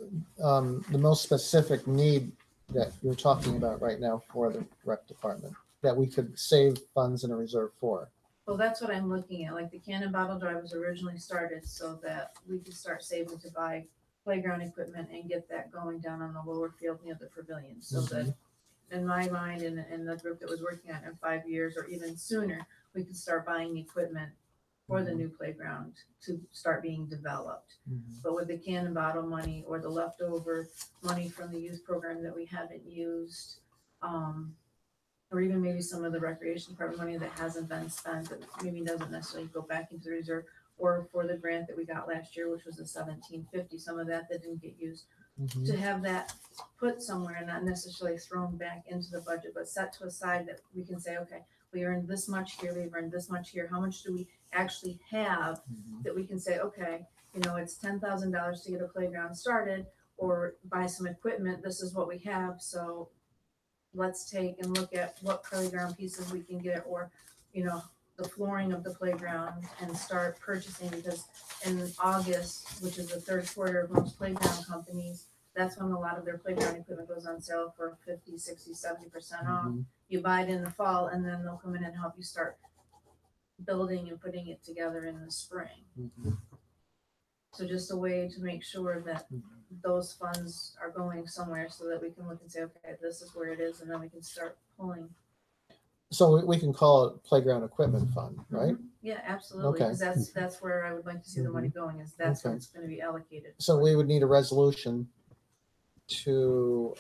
most specific need that you're talking about right now for the rec department that we could save funds in a reserve for? Well, that's what I'm looking at. Like the cannon bottle drive was originally started so that we could start saving to buy playground equipment and get that going down on the lower field near the pavilion. So that in my mind and the group that was working on it in 5 years or even sooner, we could start buying equipment for the new playground to start being developed. But with the cannon bottle money or the leftover money from the youth program that we haven't used, or even maybe some of the recreation department money that hasn't been spent, that maybe doesn't necessarily go back into the reserve, or for the grant that we got last year, which was the $1750, some of that didn't get used, to have that put somewhere and not necessarily thrown back into the budget, but set to a side that we can say, okay, we earned this much here, we've earned this much here, how much do we actually have that we can say, okay, you know, it's $10,000 to get a playground started or buy some equipment, this is what we have, so let's take and look at what playground pieces we can get, or, you know, the flooring of the playground, and start purchasing, because in August, which is the third quarter of most playground companies, that's when a lot of their playground equipment goes on sale for 50, 60, 70% off. You buy it in the fall, and then they'll come in and help you start building and putting it together in the spring. So just a way to make sure that those funds are going somewhere so that we can look and say, okay, this is where it is, and then we can start pulling. So we can call it playground equipment fund, right? Yeah, absolutely, Okay. because that's where I would like to see the money going, is that's Okay. what's going to be allocated. So we would need a resolution to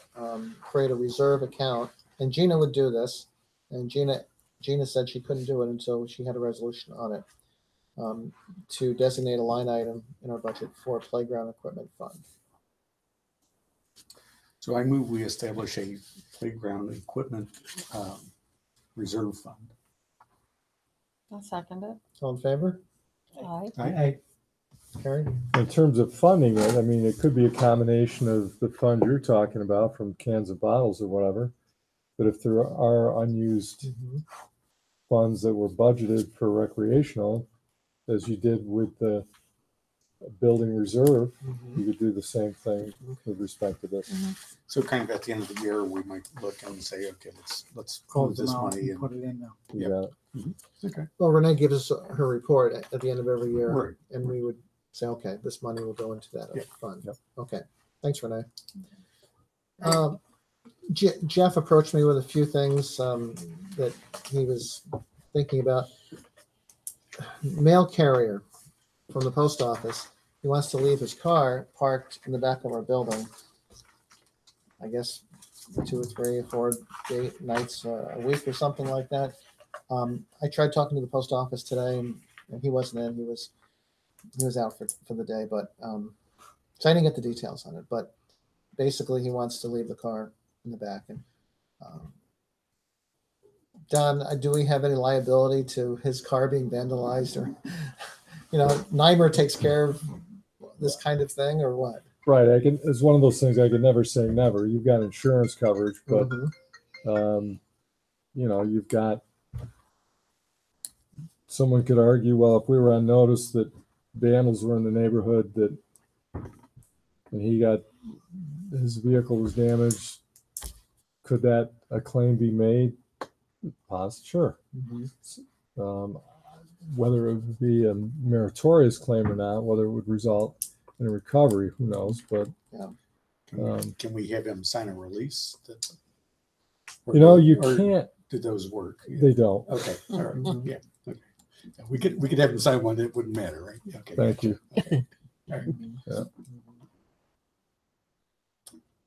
create a reserve account, and Gina would do this. And Gina said she couldn't do it until she had a resolution on it, to designate a line item in our budget for a playground equipment fund. So I move we establish a playground equipment reserve fund. I'll second it. All in favor? Aye. Carried. In terms of funding it, I mean, it could be a combination of the fund you're talking about from cans of bottles or whatever. But if there are unused funds that were budgeted for recreational, as you did with the building reserve, you could do the same thing with respect to this. So kind of at the end of the year, we might look and say, okay, let's move Close this them out money and and put it in there. You got it. okay. Well, Renee gives us her report at the end of every year, Right. and we would say, okay, this money will go into that Yeah. fund. Yep. Okay, thanks, Renee. Jeff approached me with a few things that he was thinking about. Mail carrier from the post office. He wants to leave his car parked in the back of our building. I guess 2 or 3 or 4 nights a week or something like that. I tried talking to the post office today, and he wasn't in. He was out for the day, but so I didn't get the details on it. But basically, he wants to leave the car in the back. And Don, do we have any liability to his car being vandalized, or NYMER takes care of this kind of thing, or what? Right. It's one of those things I could never say never. You've got insurance coverage, but you've got, someone could argue, well, if we were on notice that vandals were in the neighborhood and his vehicle was damaged, could that a claim be made? Sure. Whether it would be a meritorious claim or not, whether it would result in recovery, who knows, but, Can we have him sign a release? you know, you Or can't, did those work? they don't. Okay, all right, Mhm. yeah. Okay. We could have him sign one that wouldn't matter, right? Okay. Thank you. Okay. All right. Yeah.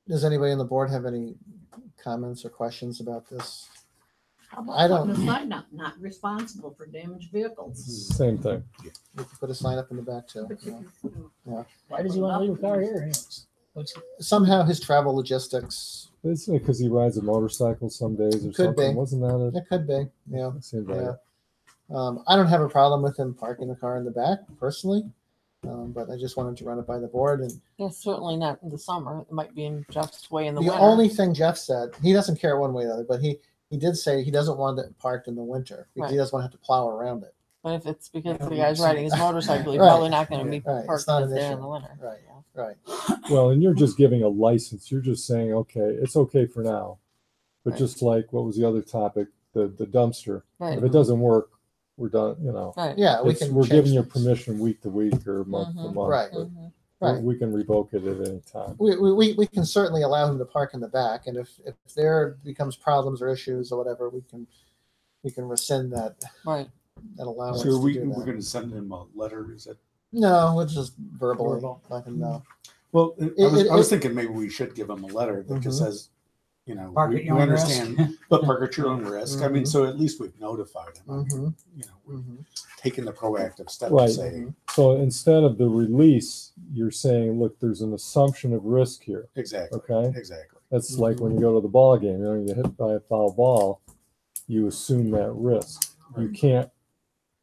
Does anybody on the board have any comments or questions about this? How about I don't- putting a sign up, not responsible for damaged vehicles? Same thing. We could put a sign up in the back too. But you can- Why does he want to leave a car here? anyways? What's Somehow his travel logistics, It's because he rides a motorcycle some days or Could something. be. Wasn't that it could be, yeah. it? Seemed Yeah. right. I don't have a problem with him parking the car in the back personally, but I just wanted to run it by the board. And Yeah, certainly not in the summer. It might be in Jeff's way in the the winter. only thing Jeff said, he doesn't care one way or the other, but he did say he doesn't want it parked in the winter because he Right. doesn't want to have to plow around it. But if it's because the Yeah, guy's riding his motorcycle, he's Right. probably not going to be Right, it's parked not an there in issue. the winter. Right. Yeah. Right. Well, and you're just giving a license. You're just saying, okay, it's okay for now. But Right. just like, what was the other topic? The dumpster. Right. If it doesn't work, we're done, you know. Right. Yeah, we It's- can. We're change giving you things. permission week to week or month to Mhm. month. Right. but Mhm. Right. We can revoke it at any time. We can certainly allow him to park in the back, and if there becomes problems or issues or whatever, we can rescind that Right. allowance So are to we, do we're that. going to send him a letter? Is that? No, we'll just verbally Verbal. let him know. Well, I It- was it- thinking maybe we should give him a letter that just Mhm. says, you know, Park at we your own risk. understand, but park at your own risk. I mean, Mhm. so at least we've notified him. Mm-hmm. You know, we're taking the proactive step Right. to say, So instead of the release, you're saying, look, there's an assumption of risk here. exactly, Okay. exactly. That's like when you go to the ball game, you know, you hit by a foul ball, you assume that risk. You can't,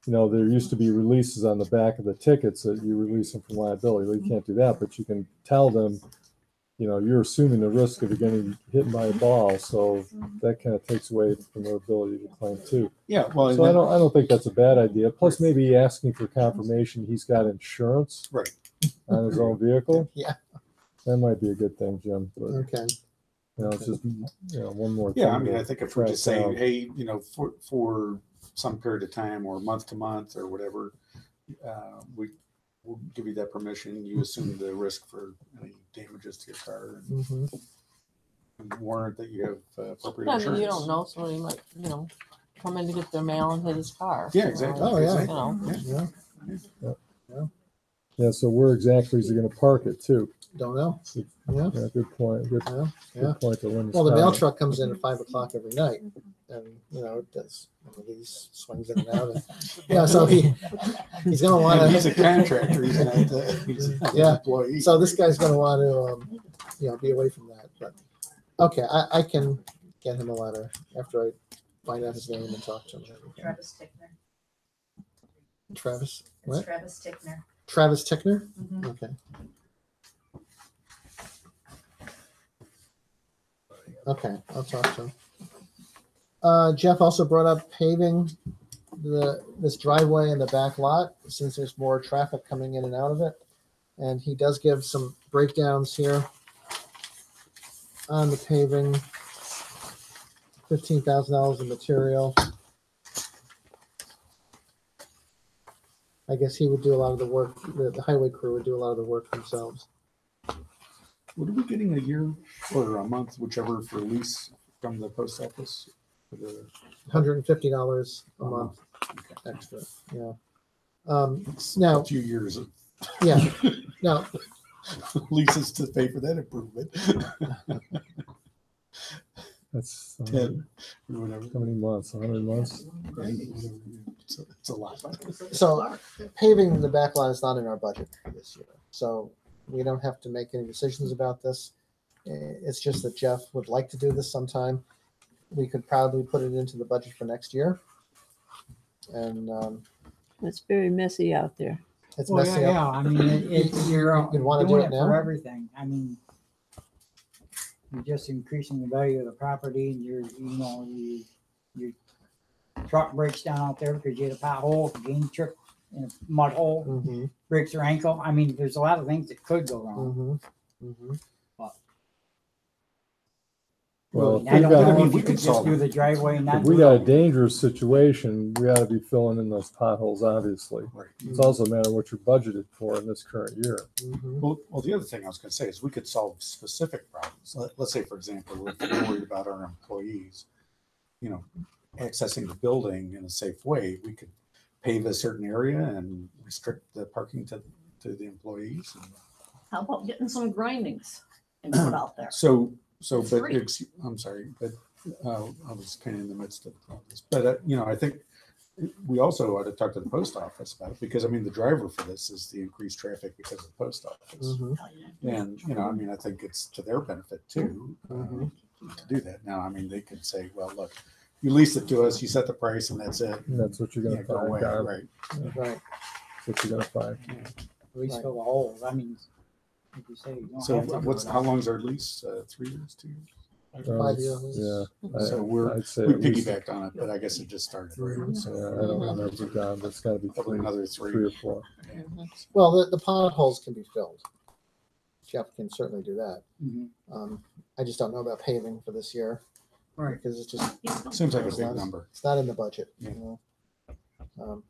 you know, there used to be releases on the back of the tickets that you release them from liability. Well, you can't do that, but you can tell them, you know, you're assuming the risk of getting hit by a ball, so that kind of takes away from their ability to claim too. Yeah, well, So I don't think that's a bad idea. Plus, maybe asking for confirmation he's got insurance right. on his own vehicle. Yeah. That might be a good thing, Jim. But Okay. you know, it's just one more thing. Yeah, I mean, to I think if we're track just saying, down. hey, you know, for some period of time or month to month or whatever, we'll give you that permission. You assume the risk for any damages to your car Mm-hmm. and warrant that you have appropriate Yeah, I insurance. mean, you don't know. Somebody might, come in to get their mail and hit his car. Yeah, So, exactly. Oh, yeah. You know, Yeah. Yeah. So where exactly is he going to park it too? Don't know. Yeah. Yeah, good point. Good, Yeah. Yeah. good point to Linda's Well, the mail comment. truck comes in at 5 o'clock every night, and it does one of these swings in and out. And, yeah, so he's gonna want And he's a to. contractor. He's not, he's not Yeah. an employee. So this guy's gonna want to, be away from that. But okay, I can get him a letter after I find out his name and talk to him. and everything. Travis Tickner. Travis, It's what? Travis Tickner. Travis Tickner. Mhm. Okay. Okay, I'll talk to him. Jeff also brought up paving this driveway in the back lot since there's more traffic coming in and out of it. And he does give some breakdowns here on the paving. $15,000 in material. I guess he would do a lot of the work. The highway crew would do a lot of the work themselves. What are we getting a year or a month, whichever, for lease from the post office? For the, $150 a month okay. extra. Yeah. Now, A few years of yeah. Now, leases to pay for that improvement. That's 10 or whatever. how many months? 100 months? It's a lot. so paving the back lot is not in our budget for this year. So we don't have to make any decisions about this. It's just that Jeff would like to do this sometime. We could probably put it into the budget for next year. And It's very messy out there. it's Well, messy yeah, up. I mean, you're You'd wanna do doing it it now? for everything. I mean, you're just increasing the value of the property and your truck breaks down out there because you hit a pothole, a game trip in a mud hole, Mm-hmm, breaks your ankle. I mean, there's a lot of things that could go wrong. mm-hmm, mm-hmm. Well, Well, if I we've don't got, know we if you could could just solve do it. the driveway and not if do we got a it. dangerous situation, we ought to be filling in those potholes, obviously. Right. It's also a matter of what you're budgeted for in this current year. Mhm. Well, the other thing I was going to say is we could solve specific problems. Let's say, for example, if we're worried about our employees, you know, accessing the building in a safe way, we could pave a certain area and restrict the parking to the employees. How about getting some grindings and put out there? So, It's but free. I'm sorry, but I was kind of in the midst of all this. But you know, I think we also ought to talk to the post office about it, because I mean, the driver for this is the increased traffic because of the post office. Mhm. And, you know, I mean, I think it's to their benefit too, to do that. Now, I mean, they could say, well, look, you lease it to us, you set the price and that's it. And that's what you're Yeah, gonna go away, find, Don. right? Right. That's what you're gonna find. At least fill the holes. I mean, like you say, you don't So have to do it how all. long's our lease? 3 years, 2 years? 5-year lease. Yeah. So I'd say we at least- piggybacked on it, but I guess it just started, right? So Yeah, I don't remember, Don, but it's gotta be probably another 3. 3 or 4. Well, the potholes can be filled. Jeff can certainly do that. Mhm. I just don't know about paving for this year. Right. Because it's just, Seems like a it's big not- number. It's not in the budget, Yeah. you know.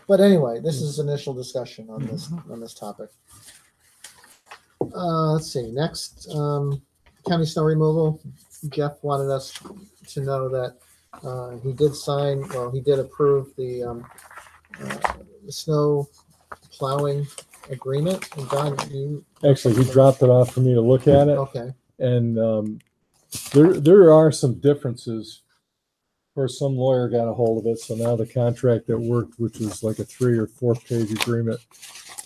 But anyway, this is initial discussion on this topic. Let's see, next, county snow removal. Jeff wanted us to know that he did approve the snow plowing agreement. And Don, you, Actually, he dropped it off for me to look at it, okay, and there are some differences. Of course, some lawyer got a hold of it, so now the contract that worked, which was like a 3 or 4 page agreement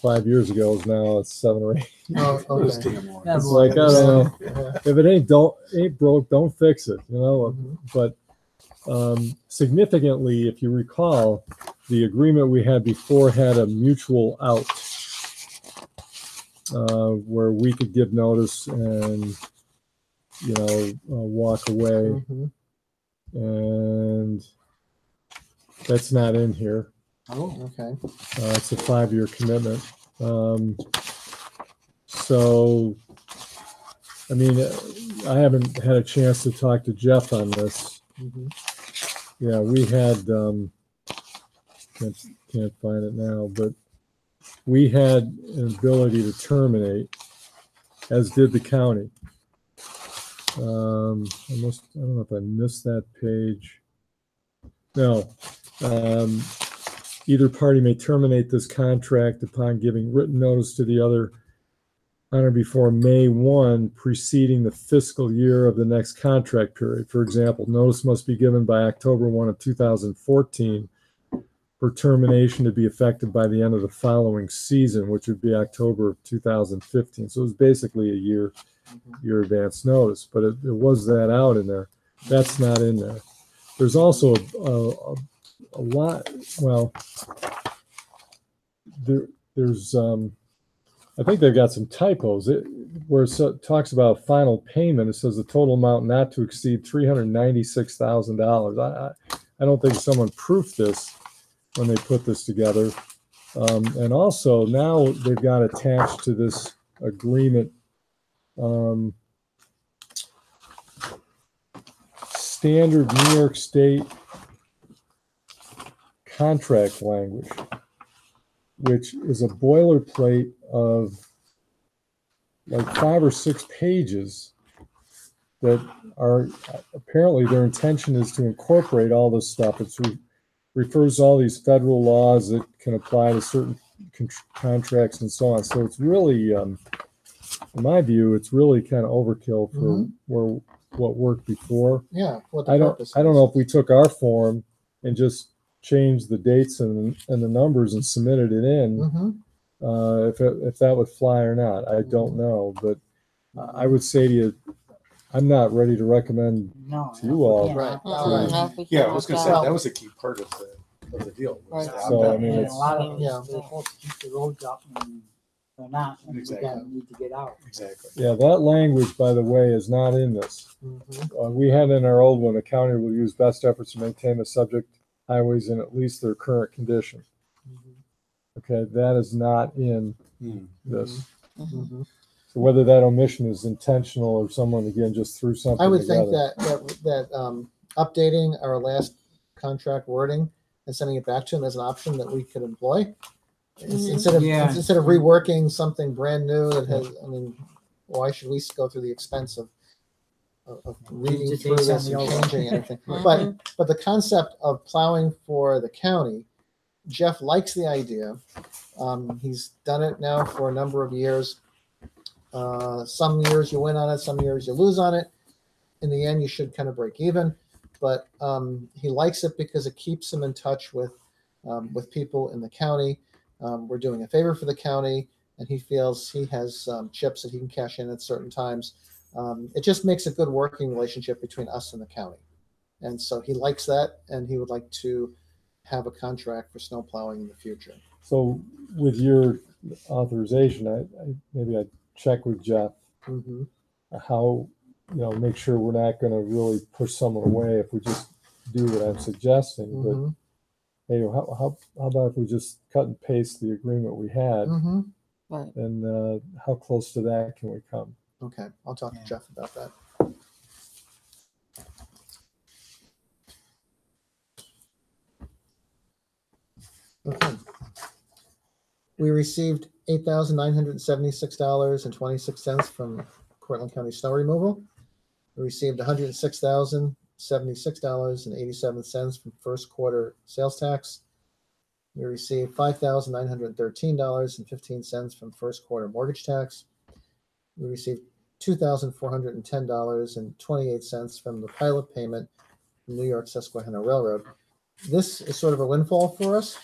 5 years ago, is now a 7 or 8. oh, Those okay. damn lawyers. It's like, I don't know. Yeah. If it ain't broke, don't fix it, you know. Mhm. But significantly, if you recall, the agreement we had before had a mutual out, where we could give notice and, you know, walk away, Mhm. and that's not in here. Oh, okay. It's a 5-year commitment. So, I mean, I haven't had a chance to talk to Jeff on this. Mhm. Yeah, we had, can't find it now, but we had an ability to terminate, as did the county. I don't know if I missed that page. No. Either party may terminate this contract upon giving written notice to the other on or before May 1 preceding the fiscal year of the next contract period. For example, notice must be given by October 1 of 2014 for termination to be effective by the end of the following season, which would be October of 2015. So it was basically a year advance notice, but it was that out in there. That's not in there. There's also a lot, well, there's I think they've got some typos. Where it talks about final payment, it says the total amount not to exceed $396,000. I don't think someone proofed this when they put this together. And also now they've got attached to this agreement standard New York State contract language, which is a boilerplate of like 5 or 6 pages that are apparently their intention is to incorporate all this stuff. It refers to all these federal laws that can apply to certain contracts and so on. So it's really, in my view, it's really kind of overkill for what worked before. Yeah. What the I don't purpose know is. if we took our form and just changed the dates and the numbers and submitted it in, Mhm. if that would fly or not. I don't know, but I would say to you, I'm not ready to recommend No. to you all. Right. Mm-mm, not if we Yeah, I can't was going to opt say out. that was a key part of the deal. was Right. the So, I opt-out. mean, And a it's- lot of, Yeah. they're supposed to keep the roads up and they're not, and we Exactly. gotta need to get out. Exactly. Yeah, that language, by the way, is not in this. Mhm. We had in our old one, the county will use best efforts to maintain the subject highways in at least their current condition. Okay, that is not in Hmm. this. Mhm. So whether that omission is intentional or someone again just threw something I would together. think that updating our last contract wording and sending it back to him as an option that we could employ. Instead of Yeah. reworking something brand new that has, I mean, why should we go through the expense of reading Just through based on this the and old- changing anything? Mhm. But the concept of plowing for the county, Jeff likes the idea. He's done it now for a number of years. Some years you win on it, some years you lose on it. In the end, you should kind of break even. But he likes it because it keeps him in touch with people in the county. We're doing a favor for the county, and he feels he has chips that he can cash in at certain times. It just makes a good working relationship between us and the county. And so he likes that, and he would like to have a contract for snow plowing in the future. So with your authorization, I maybe I'd check with Jeff Mm-hmm. how, make sure we're not going to really push someone away if we just do what I'm suggesting. Mm-hmm. But hey, how about if we just cut and paste the agreement we had, Mm-hmm. Right. and how close to that can we come? Okay, I'll talk to Jeff about that. Okay. We received $8,976.26 from Cortland County Snow Removal. We received $106,076.87 from first quarter sales tax. We received $5,913.15 from first quarter mortgage tax. We received $2,410.28 from the pilot payment from New York Susquehanna Railroad. This is sort of a windfall for us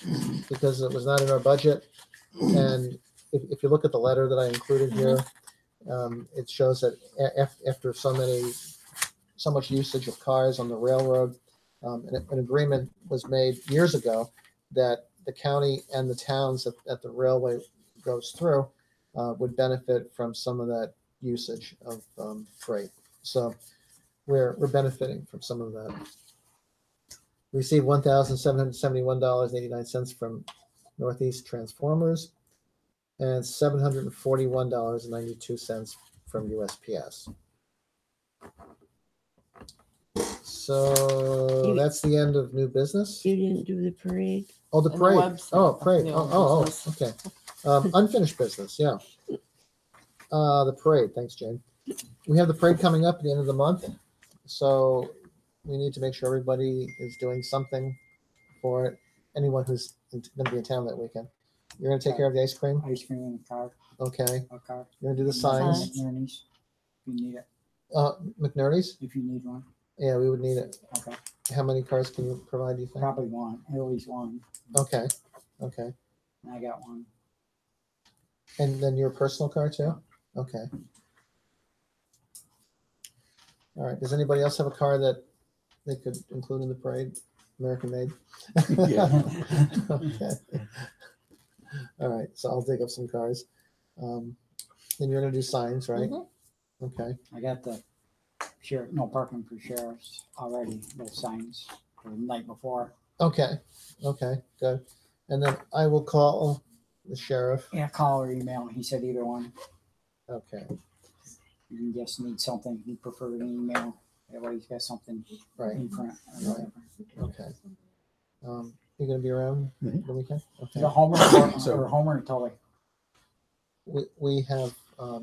because it was not in our budget. And if you look at the letter that I included here, it shows that after so much usage of cars on the railroad, an agreement was made years ago that the county and the towns that the railway goes through would benefit from some of that usage of freight. So we're benefiting from some of that. We received $1,771.89 from Northeast Transformers and $741.92 from USPS. So that's the end of new business. You didn't do the parade. Oh, the And the parade. website. Oh, parade. The Oh, old okay. Unfinished business. Yeah. The parade. Thanks, Jane. We have the parade coming up at the end of the month. So we need to make sure everybody is doing something for it. Anyone who's going to be in town that weekend. You're going to take care of the ice cream? Ice cream in the car, Okay. a car. You're going to do the signs? McNerney's, if you need it, McNerney's? if you need one. Yeah, we would need it. Okay, How many cars can you provide, do you think? probably one, at least one. Okay. Okay. And I got one. And then your personal car too? Okay. All right. Does anybody else have a car that they could include in the parade? American made? Yeah. Okay. All right. So I'll dig up some cars. Then you're gonna do signs, right? Mhm. Okay. I got the sheriff, no parking for sheriffs already, those signs for the night before. Okay. Okay. Good. And then I will call the sheriff. Yeah, call or email, he said either one. Okay. You just need something, he preferred an email, everybody's got something Right. in front. or Right. whatever. Okay. You gonna be around the weekend? Okay. The Homer So- or Homer and Tully. We have, I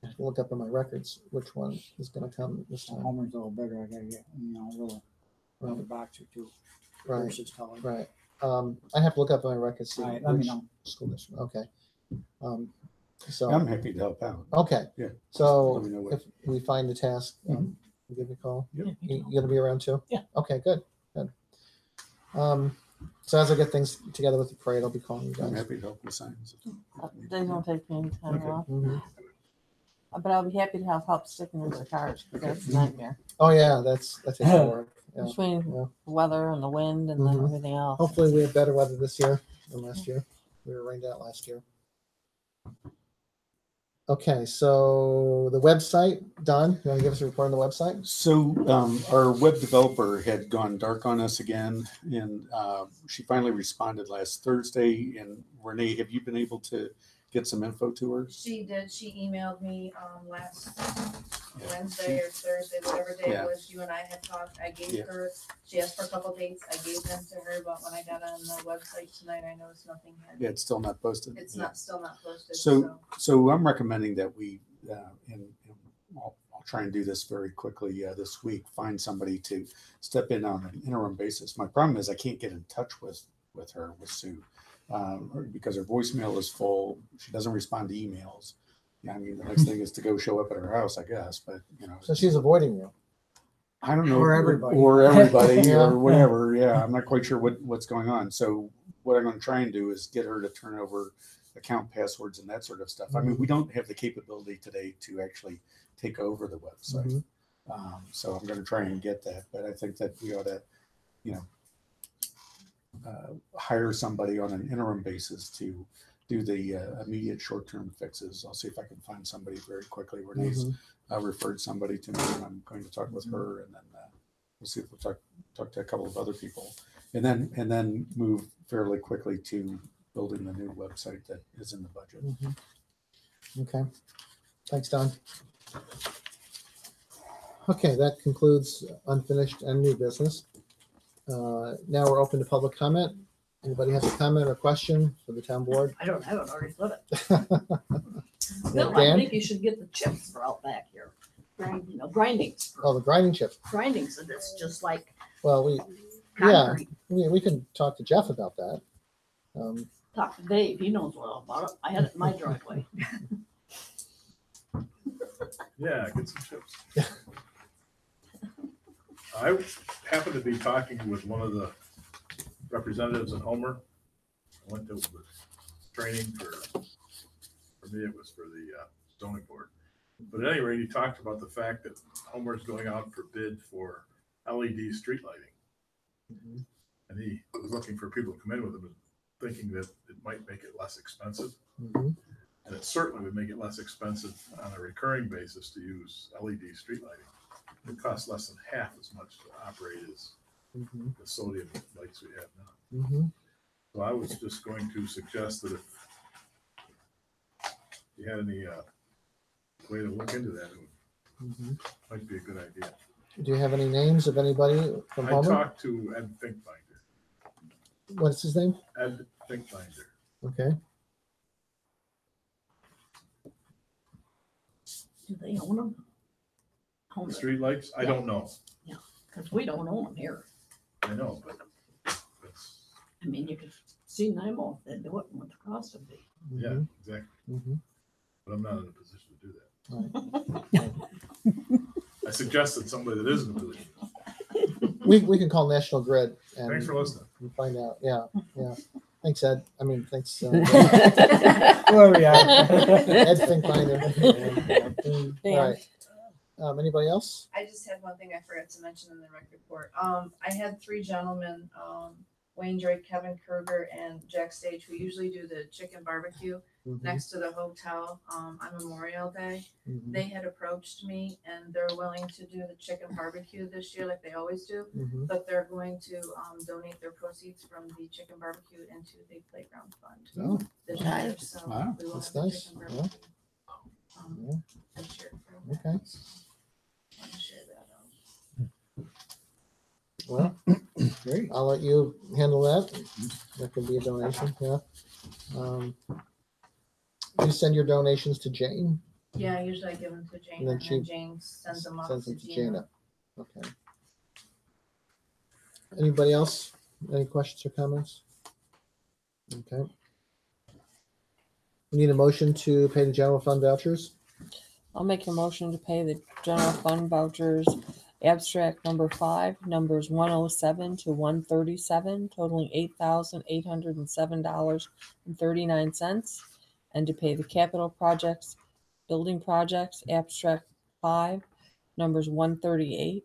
have to look up in my records which one is gonna come this time. Homer's a little bigger, I gotta get, a little another box or two Right, versus Tully. right. I have to look up in my records. See All right, let me which know. school district. Okay. So, I'm happy to help out. okay. Yeah. So Let me know what- if we find a task, we'll give you a call. Yep. You gonna be around too? Yeah. Okay, good, good. So as I get things together with the parade, I'll be calling you I'm guys. happy to help with signs. They don't take any time Okay. off. Mhm. But I'll be happy to have help sticking into the cars because that's a nightmare. Oh, yeah, that's a lot of work. Yeah. Between Yeah. the weather and the wind and then Mhm. everything else. Hopefully we have better weather this year than last year. We were rained out last year. Okay, so the website, Don, you want to give us a report on the website? So our web developer had gone dark on us again, and she finally responded last Thursday. And Renee, have you been able to get some info to her? She did, she emailed me, last Wednesday or Thursday, whatever day it Yeah. was, you and I had talked, I gave Yeah. her, she asked for a couple dates, I gave them to her, but when I got on the website tonight, I noticed nothing Yeah, had, it's still not posted. it's Yeah. not, still not posted, So, so I'm recommending that we, and I'll try and do this very quickly this week, find somebody to step in on an interim basis. My problem is I can't get in touch with her, with Sue, because her voicemail is full. She doesn't respond to emails. Yeah, I mean, the next thing is to go show up at her house, I guess, but you know. So she's avoiding you. I don't know. Or everybody. Or everybody Yeah. or whatever. Yeah, I'm not quite sure what's going on. So what I'm going to try and do is get her to turn over account passwords and that sort of stuff. I mean, we don't have the capability today to actually take over the website. So I'm going to try and get that. But I think that we ought to, you know, hire somebody on an interim basis to do the immediate short-term fixes. I'll see if I can find somebody very quickly. Renee's referred somebody to me, and I'm going to talk with her, and then we'll see if we'll talk to a couple of other people, and then move fairly quickly to building the new website that is in the budget. Okay. Thanks, Don. Okay, that concludes unfinished and new business. Now we're open to public comment. Anybody has a comment or question for the town board? I don't have it, already said it. Yeah, Bill, I Dan? think you should get the chips for out back here. Grindings. Oh, the grinding chip. Grindings, and it's just like Well, concrete. we can talk to Jeff about that. Talk to Dave, he knows all about it. I had it in my driveway. Yeah, get some chips. I happened to be talking with one of the representatives in Homer. I went to the training for me, it was for the zoning board. But at any rate, he talked about the fact that Homer's going out for bid for LED street lighting. And he was looking for people to come in with him, thinking that it might make it less expensive. And it certainly would make it less expensive on a recurring basis to use LED street lighting. It costs less than half as much to operate as the sodium lights we have now. So I was just going to suggest that if you had any way to look into that, it might be a good idea. Do you have any names of anybody from I Homer? talked to Ed Finkbinder. What's his name? Ed Finkbinder. Okay. Do they own them? The street lights? I don't know. Yeah, because we don't own them here. I know, but that's, I mean, you could see NIMO if they do it and what the cost would be. yeah, exactly. But I'm not in a position to do that. I suggested somebody that is in a position. We can call National Grid and Thanks for listening. and find out. Yeah. Thanks, Ed. I mean, thanks. Where we are. Ed Finkbinder. All right. Anybody else? I just had one thing I forgot to mention in the rec report. I had 3 gentlemen, Wayne Drake, Kevin Kruger, and Jack Stage, who usually do the chicken barbecue next to the hotel on Memorial Day. They had approached me and they're willing to do the chicken barbecue this year like they always do, but they're going to donate their proceeds from the chicken barbecue into the playground fund Oh, this year. nice. So Wow, we will that's have the nice. chicken Yeah. barbecue. This year for Okay. want to share that out. Well, great. I'll let you handle that. That could be a donation. Yeah. You send your donations to Jane. Yeah, usually I give them to Jane, And then and she then Jane sends them off Sends to them to Gina. Gina. Okay. Anybody else? Any questions or comments? Okay. We need a motion to pay the general fund vouchers. I'll make a motion to pay the general fund vouchers, abstract number 5, numbers 107 to 137, totaling $8,807.39, and to pay the capital projects, building projects, abstract 5, numbers 138,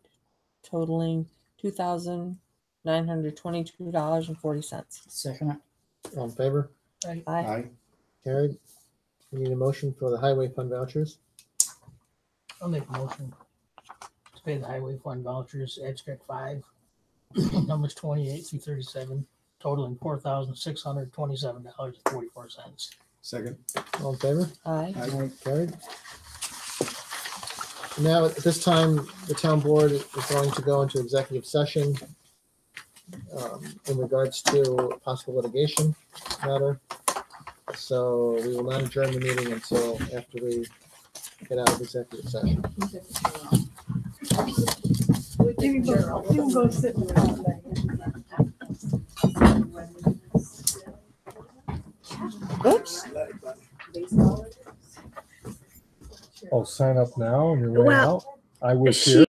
totaling $2,922.40. Second. All in favor? Aye. Carried. We need a motion for the highway fund vouchers. I'll make a motion to pay the highway fund vouchers, abstract 5, numbers 28 through 37, totaling $4,627.44. Second. All in favor? Aye. Aye, carried. Now, at this time, the town board is going to go into executive session in regards to possible litigation matter. So we will not adjourn the meeting until after we get out of executive session. You can go sit with that. Oops. Oh, sign up now on your way Well, out? I wish she here.